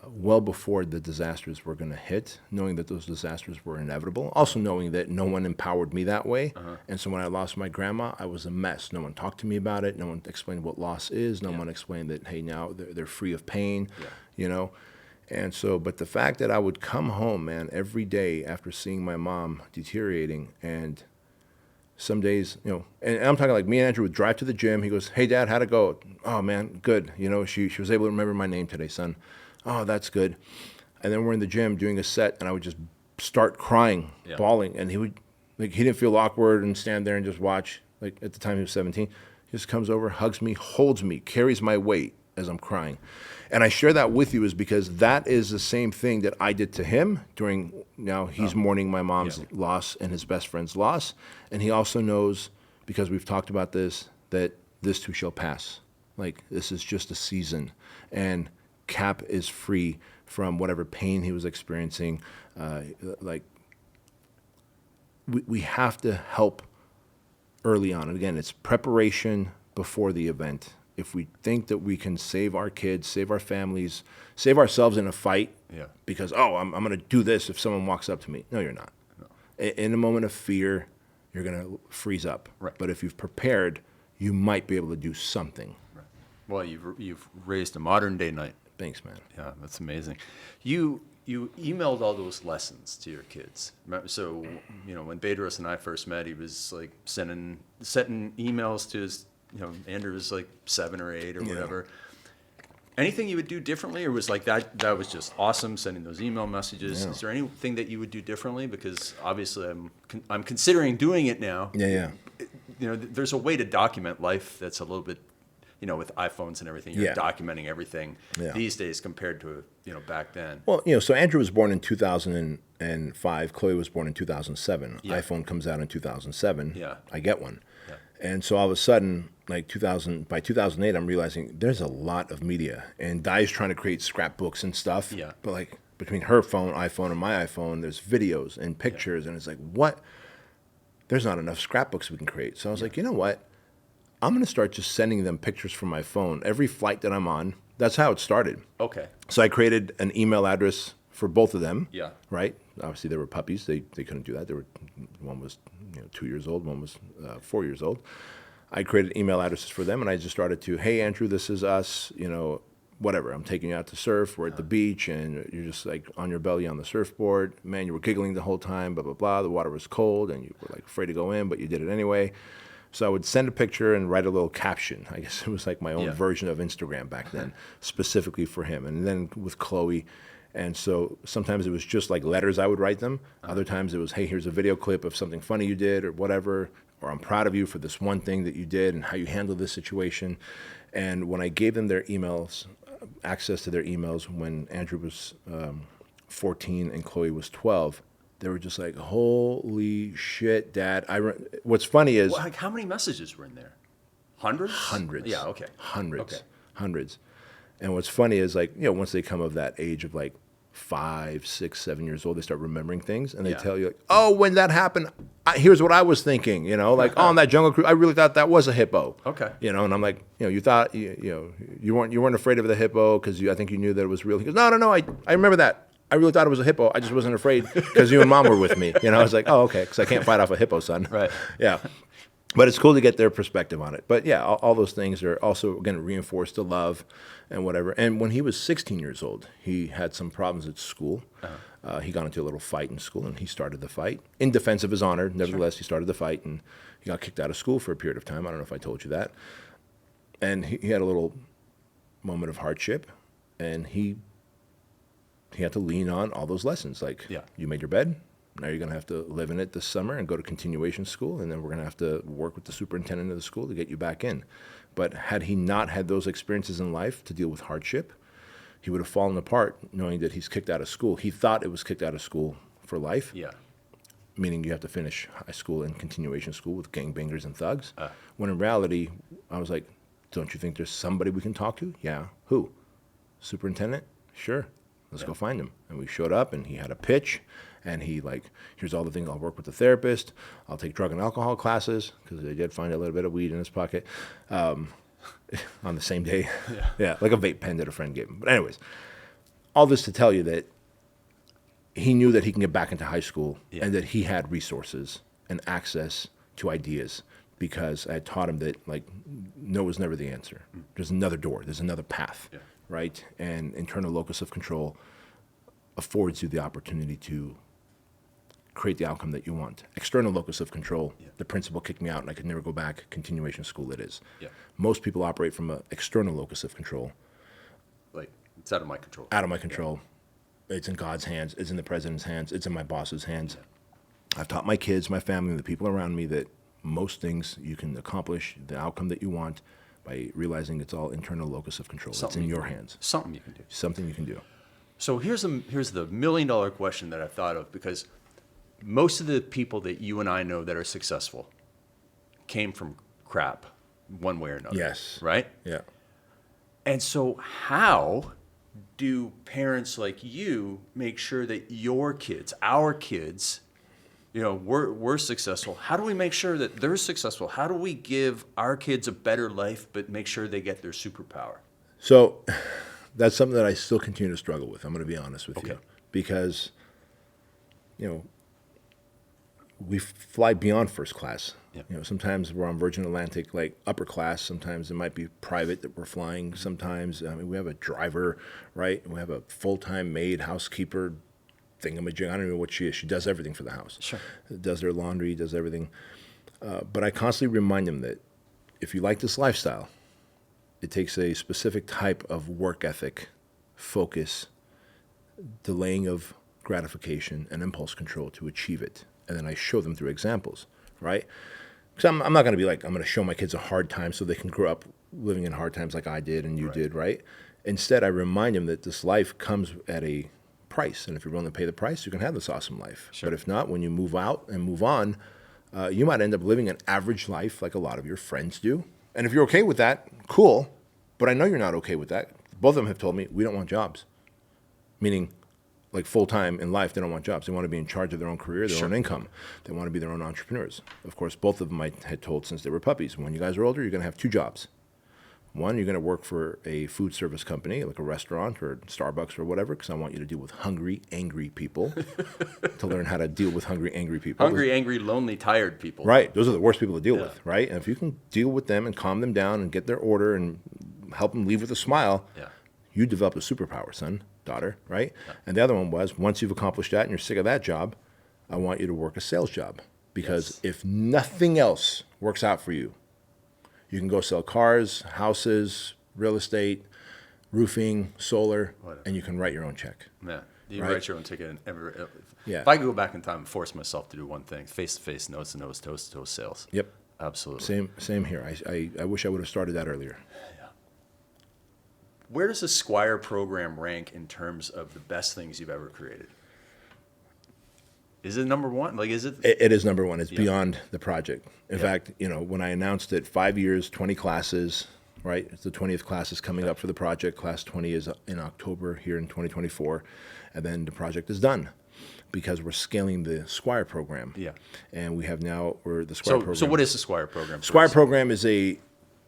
B: Well before the disasters were going to hit, knowing that those disasters were inevitable. Also knowing that no one empowered me that way. Uh-huh. And so when I lost my grandma, I was a mess. No one talked to me about it. No one explained what loss is. No one explained that, hey, now they're free of pain, And so, but the fact that I would come home, man, every day after seeing my mom deteriorating, and some days, and I'm talking like me and Andrew would drive to the gym. He goes, hey, Dad, how'd it go? Oh, man, good. She was able to remember my name today, son. Oh, that's good. And then we're in the gym doing a set, and I would just start crying, bawling. And he didn't feel awkward and stand there and just watch. Like at the time he was 17, he just comes over, hugs me, holds me, carries my weight as I'm crying. And I share that with you is because that is the same thing that I did to him during, now he's mourning my mom's loss and his best friend's loss. And he also knows, because we've talked about this, that this too shall pass. Like, this is just a season. And Cap is free from whatever pain he was experiencing. We have to help early on. And again, it's preparation before the event. if we think that we can save our kids, save our families, save ourselves in a fight, because, I'm going to do this if someone walks up to me. No, you're not. No. In a moment of fear, you're going to freeze up.
A: Right.
B: But if you've prepared, you might be able to do something.
A: Right. Well, you've raised a modern day knight.
B: Thanks, man.
A: Yeah, that's amazing. You emailed all those lessons to your kids. So, when Bedros and I first met, he was like setting emails to his, Andrew was like 7 or 8 or whatever. Anything you would do differently, or was like that was just awesome, sending those email messages? Yeah. Is there anything that you would do differently? Because obviously I'm considering doing it now.
B: Yeah.
A: There's a way to document life that's a little bit, with iPhones and everything, you're documenting everything these days compared to, back then.
B: Well, so Andrew was born in 2005. Chloe was born in 2007. Yeah. iPhone comes out in 2007.
A: Yeah.
B: I get one. Yeah. And so all of a sudden, like by 2008, I'm realizing there's a lot of media. And Di's trying to create scrapbooks and stuff. Yeah. But like between her iPhone, and my iPhone, there's videos and pictures. Yeah. And it's like, what? There's not enough scrapbooks we can create. So I was like, you know what? I'm going to start just sending them pictures from my phone. Every flight that I'm on, that's how it started.
A: Okay.
B: So I created an email address for both of them.
A: Yeah.
B: Right? Obviously, they were puppies. They couldn't do that. One was 2 years old. One was 4 years old. I created email addresses for them, and I just started to, hey, Andrew, this is us, whatever. I'm taking you out to surf. We're at the beach, and you're just like on your belly on the surfboard. Man, you were giggling the whole time, blah, blah, blah. The water was cold, and you were like afraid to go in, but you did it anyway. So I would send a picture and write a little caption. I guess it was like my own version of Instagram back then, specifically for him. And then with Chloe. And so sometimes it was just like letters I would write them. Other times it was, hey, here's a video clip of something funny you did or whatever. Or I'm proud of you for this one thing that you did and how you handled this situation. And when I gave them their emails, access to their emails when Andrew was 14 and Chloe was 12, they were just like, holy shit, Dad. What's funny is...
A: Well, how many messages were in there? Hundreds?
B: Hundreds.
A: Yeah, okay.
B: Hundreds. And what's funny is like, once they come of that age of like 5, 6, 7 years old, they start remembering things and they tell you like, oh, when that happened, here's what I was thinking, like, on that Jungle Cruise, I really thought that was a hippo.
A: Okay.
B: And I'm like, you thought, you weren't afraid of the hippo because I think you knew that it was real. He goes, no, I remember that. I really thought it was a hippo. I just wasn't afraid because you and Mom were with me. I was like, oh, okay, because I can't fight off a hippo, son.
A: Right.
B: Yeah. But it's cool to get their perspective on it. But yeah, all those things are also, again, reinforce the love and whatever. And when he was 16 years old, he had some problems at school. He got into a little fight in school, and he started the fight in defense of his honor. Nevertheless, He started the fight, and he got kicked out of school for a period of time. I don't know if I told you that. And he had a little moment of hardship, and he had to lean on all those lessons. Like, you made your bed. Now you're going to have to live in it this summer and go to continuation school, and then we're going to have to work with the superintendent of the school to get you back in. But had he not had those experiences in life to deal with hardship, he would have fallen apart knowing that he's kicked out of school. He thought it was kicked out of school for life, meaning you have to finish high school and continuation school with gangbangers and thugs. When in reality, I was like, don't you think there's somebody we can talk to? Yeah. Who? Superintendent? Sure. Let's go find him. And we showed up, and he had a pitch, and he here's all the things. I'll work with the therapist. I'll take drug and alcohol classes, because they did find a little bit of weed in his pocket on the same day. Yeah, like a vape pen that a friend gave him. But anyways, all this to tell you that he knew that he can get back into high school and that he had resources and access to ideas, because I had taught him that no was never the answer. There's another door. There's another path. Right? And internal locus of control affords you the opportunity to create the outcome that you want. External locus of control, the principal kicked me out and I could never go back. Continuation school it is. Most people operate from an external locus of control.
A: Like, it's out of my control.
B: Out of my control. It's in God's hands. It's in the president's hands. It's in my boss's hands. I've taught my kids, my family, the people around me that most things you can accomplish the outcome that you want by realizing it's all internal locus of control. It's in your hands.
A: Something you can do.
B: Something you can do.
A: So here's the $1 million question that I've thought of, because most of the people that you and I know that are successful came from crap one way or another.
B: Yes.
A: Right?
B: Yeah.
A: And so how do parents like you make sure that your kids, our kids, we're successful. How do we make sure that they're successful? How do we give our kids a better life, but make sure they get their superpower?
B: So that's something that I still continue to struggle with. I'm going to be honest with you, because, we fly beyond first class.
A: Yeah.
B: Sometimes we're on Virgin Atlantic, like upper class. Sometimes it might be private that we're flying. Sometimes, we have a driver, right? We have a full-time maid, housekeeper, thingamajig. I don't know what she is. She does everything for the house.
A: Sure.
B: Does their laundry, does everything. But I constantly remind them that if you like this lifestyle, it takes a specific type of work ethic, focus, delaying of gratification, and impulse control to achieve it. And then I show them through examples, right? Because I'm not going to be like, I'm going to show my kids a hard time so they can grow up living in hard times like I did and you did, right? Instead, I remind them that this life comes at a price. And if you're willing to pay the price, you can have this awesome life.
A: Sure.
B: But if not, when you move out and move on, you might end up living an average life like a lot of your friends do. And if you're okay with that, cool. But I know you're not okay with that. Both of them have told me, we don't want jobs. Meaning, like full-time in life, they don't want jobs. They want to be in charge of their own career, their own income. They want to be their own entrepreneurs. Of course, both of them I had told since they were puppies, when you guys are older, you're going to have two jobs. One, you're going to work for a food service company, like a restaurant or Starbucks or whatever, because I want you to deal with hungry, angry people, to learn how to deal with hungry, angry people.
A: Hungry, angry, lonely, tired people.
B: Right. Those are the worst people to deal with, right? And if you can deal with them and calm them down and get their order and help them leave with a smile, you develop a superpower, son, daughter, right? Yeah. And the other one was, once you've accomplished that and you're sick of that job, I want you to work a sales job. Because if nothing else works out for you, you can go sell cars, houses, real estate, roofing, solar, and you can write your own check.
A: Yeah, you write your own ticket.
B: Yeah.
A: If I could go back in time and force myself to do one thing, face-to-face, nose-to-nose, toast-to-toast sales.
B: Yep.
A: Absolutely.
B: Same here. I wish I would have started that earlier.
A: Yeah. Where does the Squire program rank in terms of the best things you've ever created? Is it number one? Like, is it?
B: It is number one. It's beyond the project. In fact, when I announced it, 5 years, 20 classes, right? It's the 20th class is coming up for the project. Class 20 is in October here in 2024. And then the project is done because we're scaling the Squire program. Yeah. And we have now, the Squire program.
A: So what is the Squire program?
B: Squire program is a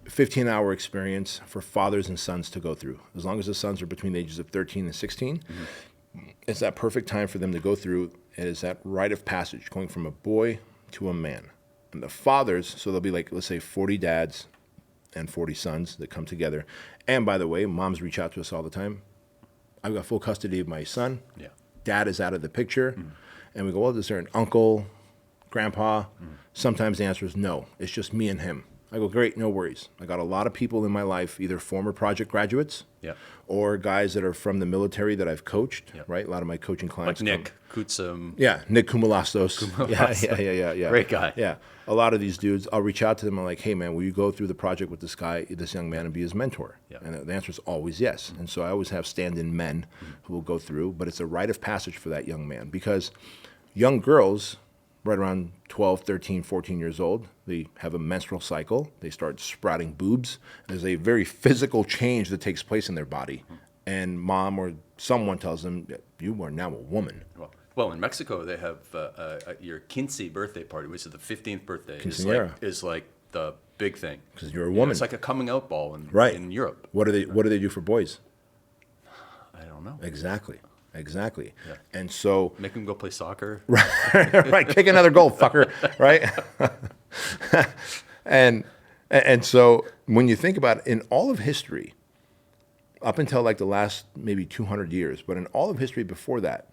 B: 15-hour experience for fathers and sons to go through. As long as the sons are between the ages of 13 and 16, it's that perfect time for them to go through. It is that rite of passage, going from a boy to a man. And the fathers, so there'll be like, let's say 40 dads and 40 sons that come together. And by the way, moms reach out to us all the time. I've got full custody of my son. Yeah. Dad is out of the picture. And we go, well, is there an uncle, grandpa? Sometimes the answer is no. It's just me and him. I go, great, no worries. I got a lot of people in my life, either former project graduates or guys that are from the military that I've coached, right? A lot of my coaching clients.
A: Like Nick Kutsum.
B: Yeah, Nick Koumalastos. Yeah.
A: Great guy.
B: Yeah. A lot of these dudes, I'll reach out to them. I'm like, hey, man, will you go through the project with this guy, this young man, and be his mentor? Yeah. And the answer is always yes. And so I always have stand-in men who will go through, but it's a rite of passage for that young man because young girls, right around 12, 13, 14 years old, they have a menstrual cycle. They start sprouting boobs. There's a very physical change that takes place in their body. And mom or someone tells them, you are now a woman.
A: Well, in Mexico, they have your quince birthday party, which is the 15th birthday. Is like the big thing.
B: Because you're a woman.
A: It's like a coming out ball in Europe.
B: What do they do for boys?
A: I don't know.
B: Exactly. Yeah. And so
A: make them go play soccer.
B: Right. Kick another goal, fucker. Right. and so when you think about it, in all of history, up until like the last maybe 200 years, but in all of history before that,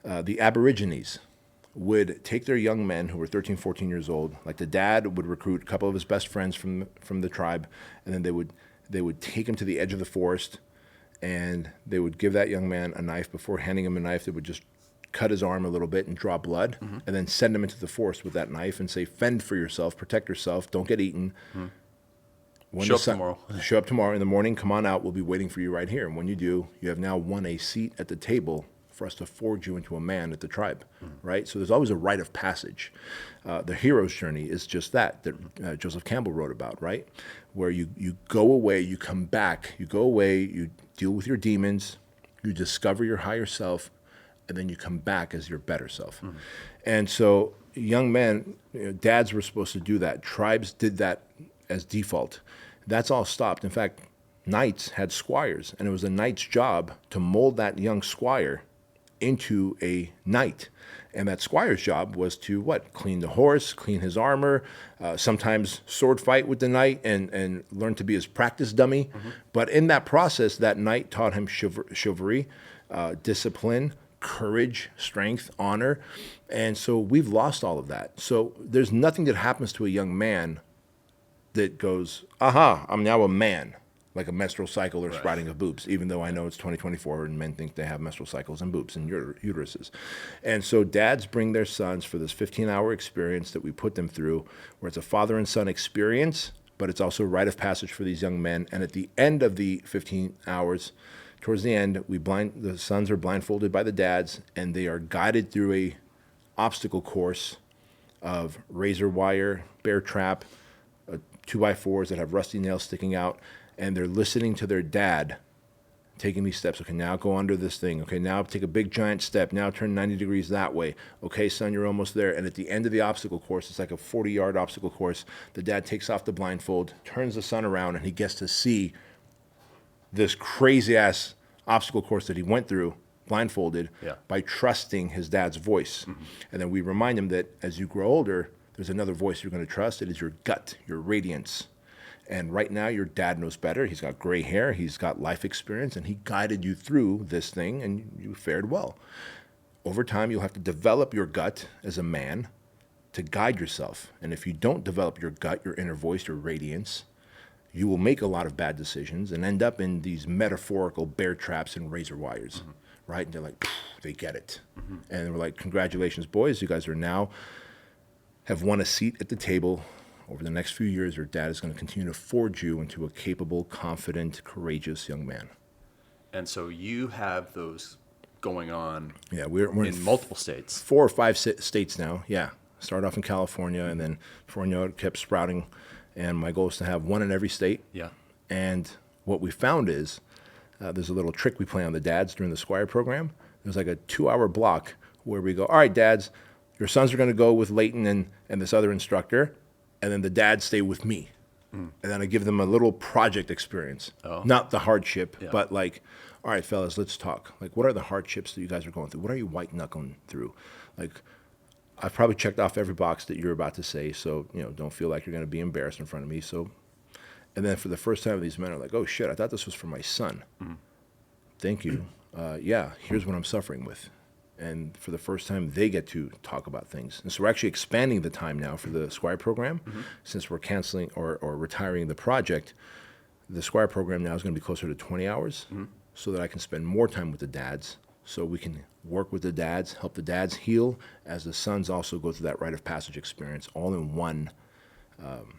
B: the Aborigines would take their young men who were 13, 14 years old. Like the dad would recruit a couple of his best friends from the tribe, and then they would take him to the edge of the forest. And they would give that young man a knife. Before handing him a knife, they would just cut his arm a little bit and draw blood, and then send him into the forest with that knife and say, fend for yourself, protect yourself, don't get eaten.
A: Show up tomorrow.
B: Show up tomorrow in the morning, come on out, we'll be waiting for you right here. And when you do, you have now won a seat at the table for us to forge you into a man at the tribe, right? So there's always a rite of passage. The hero's journey is just that Joseph Campbell wrote about, right? Where you go away, you come back, you go away, you deal with your demons, you discover your higher self, and then you come back as your better self. And so young men, dads were supposed to do that. Tribes did that as default. That's all stopped. In fact, knights had squires, and it was a knight's job to mold that young squire into a knight. And that squire's job was to what? Clean the horse, clean his armor, sometimes sword fight with the knight and learn to be his practice dummy. But in that process, that knight taught him chivalry, discipline, courage, strength, honor. And so we've lost all of that. So there's nothing that happens to a young man that goes, aha, I'm now a man, like a menstrual cycle or sprouting of boobs, even though I know it's 2024 and men think they have menstrual cycles and boobs and uteruses. And so dads bring their sons for this 15-hour experience that we put them through, where it's a father and son experience, but it's also a rite of passage for these young men. And at the end of the 15 hours, towards the end, the sons are blindfolded by the dads, and they are guided through a obstacle course of razor wire, bear trap, 2x4s that have rusty nails sticking out, and they're listening to their dad taking these steps. Okay, now go under this thing. Okay, now take a big giant step. Now turn 90 degrees that way. Okay, son, you're almost there. And at the end of the obstacle course, it's like a 40-yard obstacle course, the dad takes off the blindfold, turns the son around, and he gets to see this crazy-ass obstacle course that he went through blindfolded by trusting his dad's voice. And then we remind him that as you grow older, there's another voice you're going to trust. It is your gut, your radiance. And right now, your dad knows better. He's got gray hair. He's got life experience. And he guided you through this thing, and you fared well. Over time, you'll have to develop your gut as a man to guide yourself. And if you don't develop your gut, your inner voice, your radiance, you will make a lot of bad decisions and end up in these metaphorical bear traps and razor wires, right? And they're like, they get it. And we're like, congratulations, boys. You guys are now have won a seat at the table. Over the next few years, your dad is going to continue to forge you into a capable, confident, courageous young man.
A: And so you have those going on
B: we're
A: in multiple states.
B: 4 or 5 states now, Started off in California, and then before I know it, kept sprouting. And my goal is to have one in every state. And what we found is there's a little trick we play on the dads during the Squire program. There's like a 2-hour block where we go, all right, dads, your sons are going to go with Leighton and this other instructor, and then the dads stay with me. And then I give them a little project experience. Not the hardship, but like, all right, fellas, let's talk. Like, what are the hardships that you guys are going through? What are you white-knuckling through? Like, I've probably checked off every box that you're about to say, so, don't feel like you're going to be embarrassed in front of me. So, and then for the first time, these men are like, oh, shit, I thought this was for my son. Thank you. Here's what I'm suffering with. And for the first time, they get to talk about things. And so we're actually expanding the time now for the Squire program. Since we're canceling or retiring the project, the Squire program now is going to be closer to 20 hours so that I can spend more time with the dads, so we can work with the dads, help the dads heal, as the sons also go through that rite of passage experience, all in one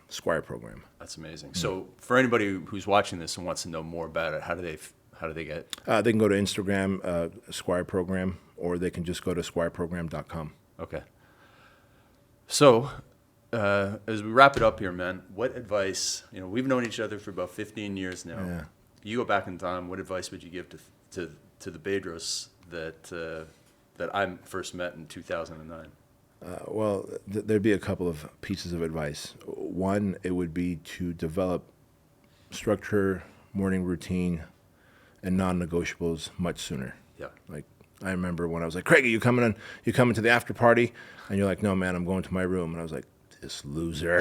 B: Squire program.
A: That's amazing. So for anybody who's watching this and wants to know more about it, how do they get?
B: They can go to Instagram, Squire Program, or they can just go to squireprogram.com.
A: Okay. So as we wrap it up here, man, what advice, we've known each other for about 15 years now. You go back in time, what advice would you give to the Bedros that I first met in 2009?
B: Well, there'd be a couple of pieces of advice. One, it would be to develop structure, morning routine, and non-negotiables much sooner. Like, I remember when I was like, Craig, you coming to the after party? And you're like, no, man, I'm going to my room. And I was like, this loser.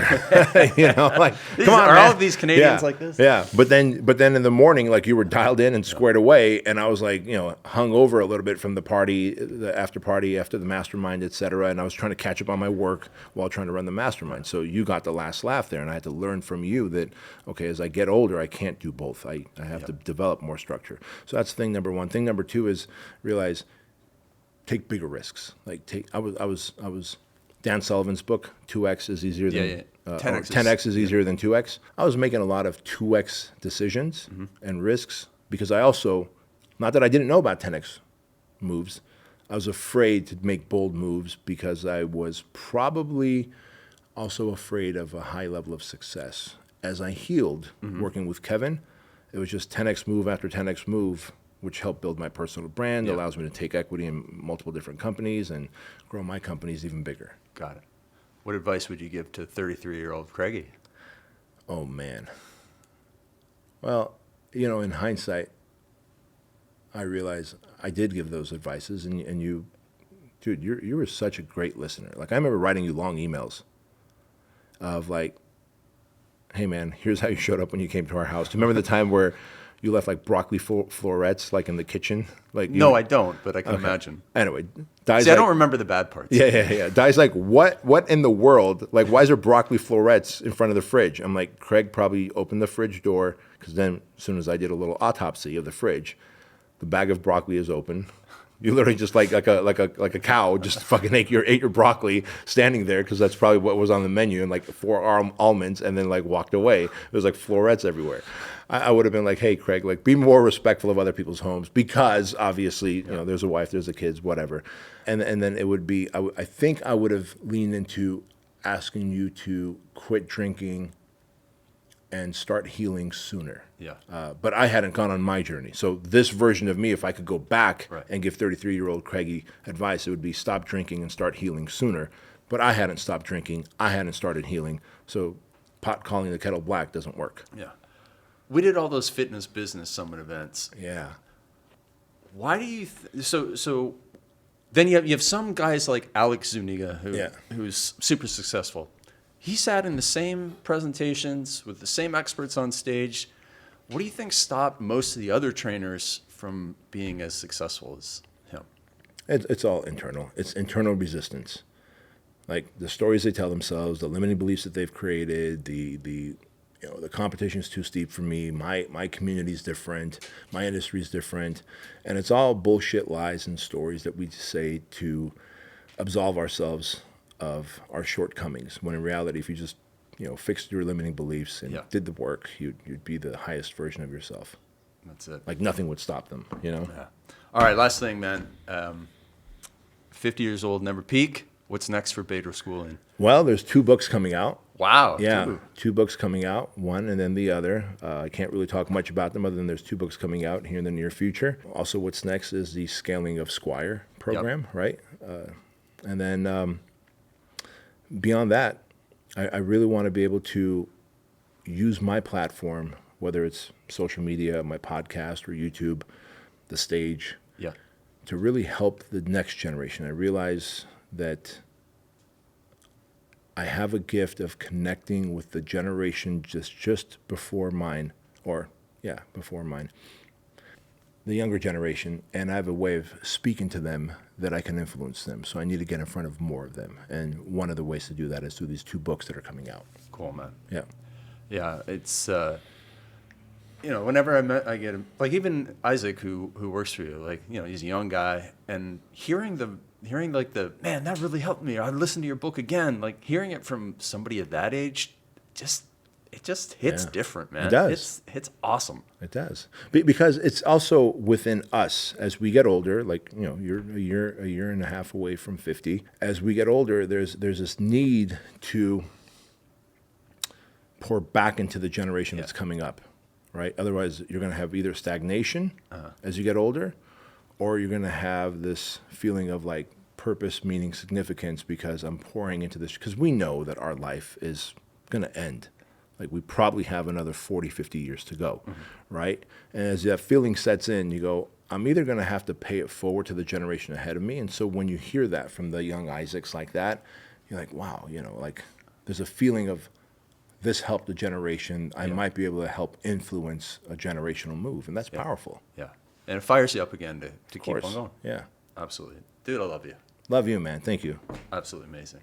B: Like, come on,
A: are
B: man.
A: all of these Canadians like this?
B: Yeah. But then in the morning, like, you were dialed in and squared away, and I was like, hung over a little bit from the party, the after party, after the mastermind, et cetera. And I was trying to catch up on my work while trying to run the mastermind. So you got the last laugh there, and I had to learn from you that, okay, as I get older, I can't do both. I have to develop more structure. So that's thing number one. Thing number two is realize, take bigger risks. Like, I was Dan Sullivan's book, 2X is easier than 10X is easier than 2X. I was making a lot of 2X decisions and risks because I also, not that I didn't know about 10X moves, I was afraid to make bold moves because I was probably also afraid of a high level of success. As I healed working with Kevin, it was just 10X move after 10X move which helped build my personal brand,
A: Yeah.
B: allows me to take equity in multiple different companies and grow my companies even bigger.
A: Got it. What advice would you give to 33-year-old Craigie?
B: Oh, man. Well, you know, in hindsight, I realize I did give those advices, and you, dude, you were such a great listener. Like, I remember writing you long emails of like, hey, man, here's how you showed up when you came to our house. Do you remember the time where you left like broccoli florets like in the kitchen? Like,
A: No, I don't, but I can imagine.
B: Anyway, Di's
A: See, I
B: like,
A: don't remember the bad parts.
B: yeah. Di's like, what in the world? Like, why is there broccoli florets in front of the fridge? I'm like, Craig probably opened the fridge door, because then as soon as I did a little autopsy of the fridge, the bag of broccoli is open. You literally just like a cow just fucking ate your broccoli standing there, because that's probably what was on the menu, and like 4 almonds, and then like walked away. It was like florets everywhere. I would have been like, hey, Craig, like be more respectful of other people's homes, because obviously, you know, there's a wife, there's the kids, whatever. And then it would be, I think I would have leaned into asking you to quit drinking and start healing sooner.
A: Yeah.
B: But I hadn't gone on my journey. So this version of me, if I could go back
A: Right.
B: and give 33-year-old Craigie advice, it would be stop drinking and start healing sooner. But I hadn't stopped drinking. I hadn't started healing. So pot calling the kettle black doesn't work.
A: Yeah. We did all those fitness business summit events.
B: Yeah.
A: Why do you so then you have some guys like Alex Zuniga who's super successful. He sat in the same presentations with the same experts on stage. What do you think stopped most of the other trainers from being as successful as him?
B: It's all internal. It's internal resistance. Like the stories they tell themselves, the limiting beliefs that they've created, the competition's too steep for me. My community's different. My industry's different. And it's all bullshit lies and stories that we say to absolve ourselves of our shortcomings. When in reality, if you just, fixed your limiting beliefs and did the work, you'd be the highest version of yourself.
A: That's it.
B: Like nothing would stop them,
A: Yeah. All right, last thing, man. 50 years old, never peak. What's next for Bedros Keuilian?
B: Well, there's 2 books coming out.
A: Wow.
B: Yeah, 2 books coming out, one and then the other. I can't really talk much about them other than there's 2 books coming out here in the near future. Also, what's next is the scaling of Squire program, right? And then beyond that, I really want to be able to use my platform, whether it's social media, my podcast, or YouTube, the stage, to really help the next generation. I realize that I have a gift of connecting with the generation just before mine, before mine, the younger generation, and I have a way of speaking to them that I can influence them. So I need to get in front of more of them, and one of the ways to do that is through these 2 books that are coming out.
A: Cool, man.
B: Yeah.
A: Yeah, it's whenever I get him, like even Isaac who works for you, like he's a young guy, and hearing like the man that really helped me. I listened to your book again, like hearing it from somebody at that age, it just hits different, man.
B: It does.
A: It's awesome.
B: It does, because it's also within us as we get older. Like you're a year and a half away from 50. As we get older, there's this need to pour back into the generation that's coming up, right? Otherwise, you're going to have either stagnation as you get older, or you're going to have this feeling of like purpose, meaning, significance, because I'm pouring into this, because we know that our life is going to end. Like we probably have another 40, 50 years to go, right? And as that feeling sets in, you go, I'm either going to have to pay it forward to the generation ahead of me. And so when you hear that from the young Isaacs like that, you're like, wow, like there's a feeling of this helped a generation. I might be able to help influence a generational move. And that's powerful.
A: Yeah. And it fires you up again to keep on going.
B: Yeah.
A: Absolutely. Dude, I love you.
B: Love you, man. Thank you.
A: Absolutely amazing.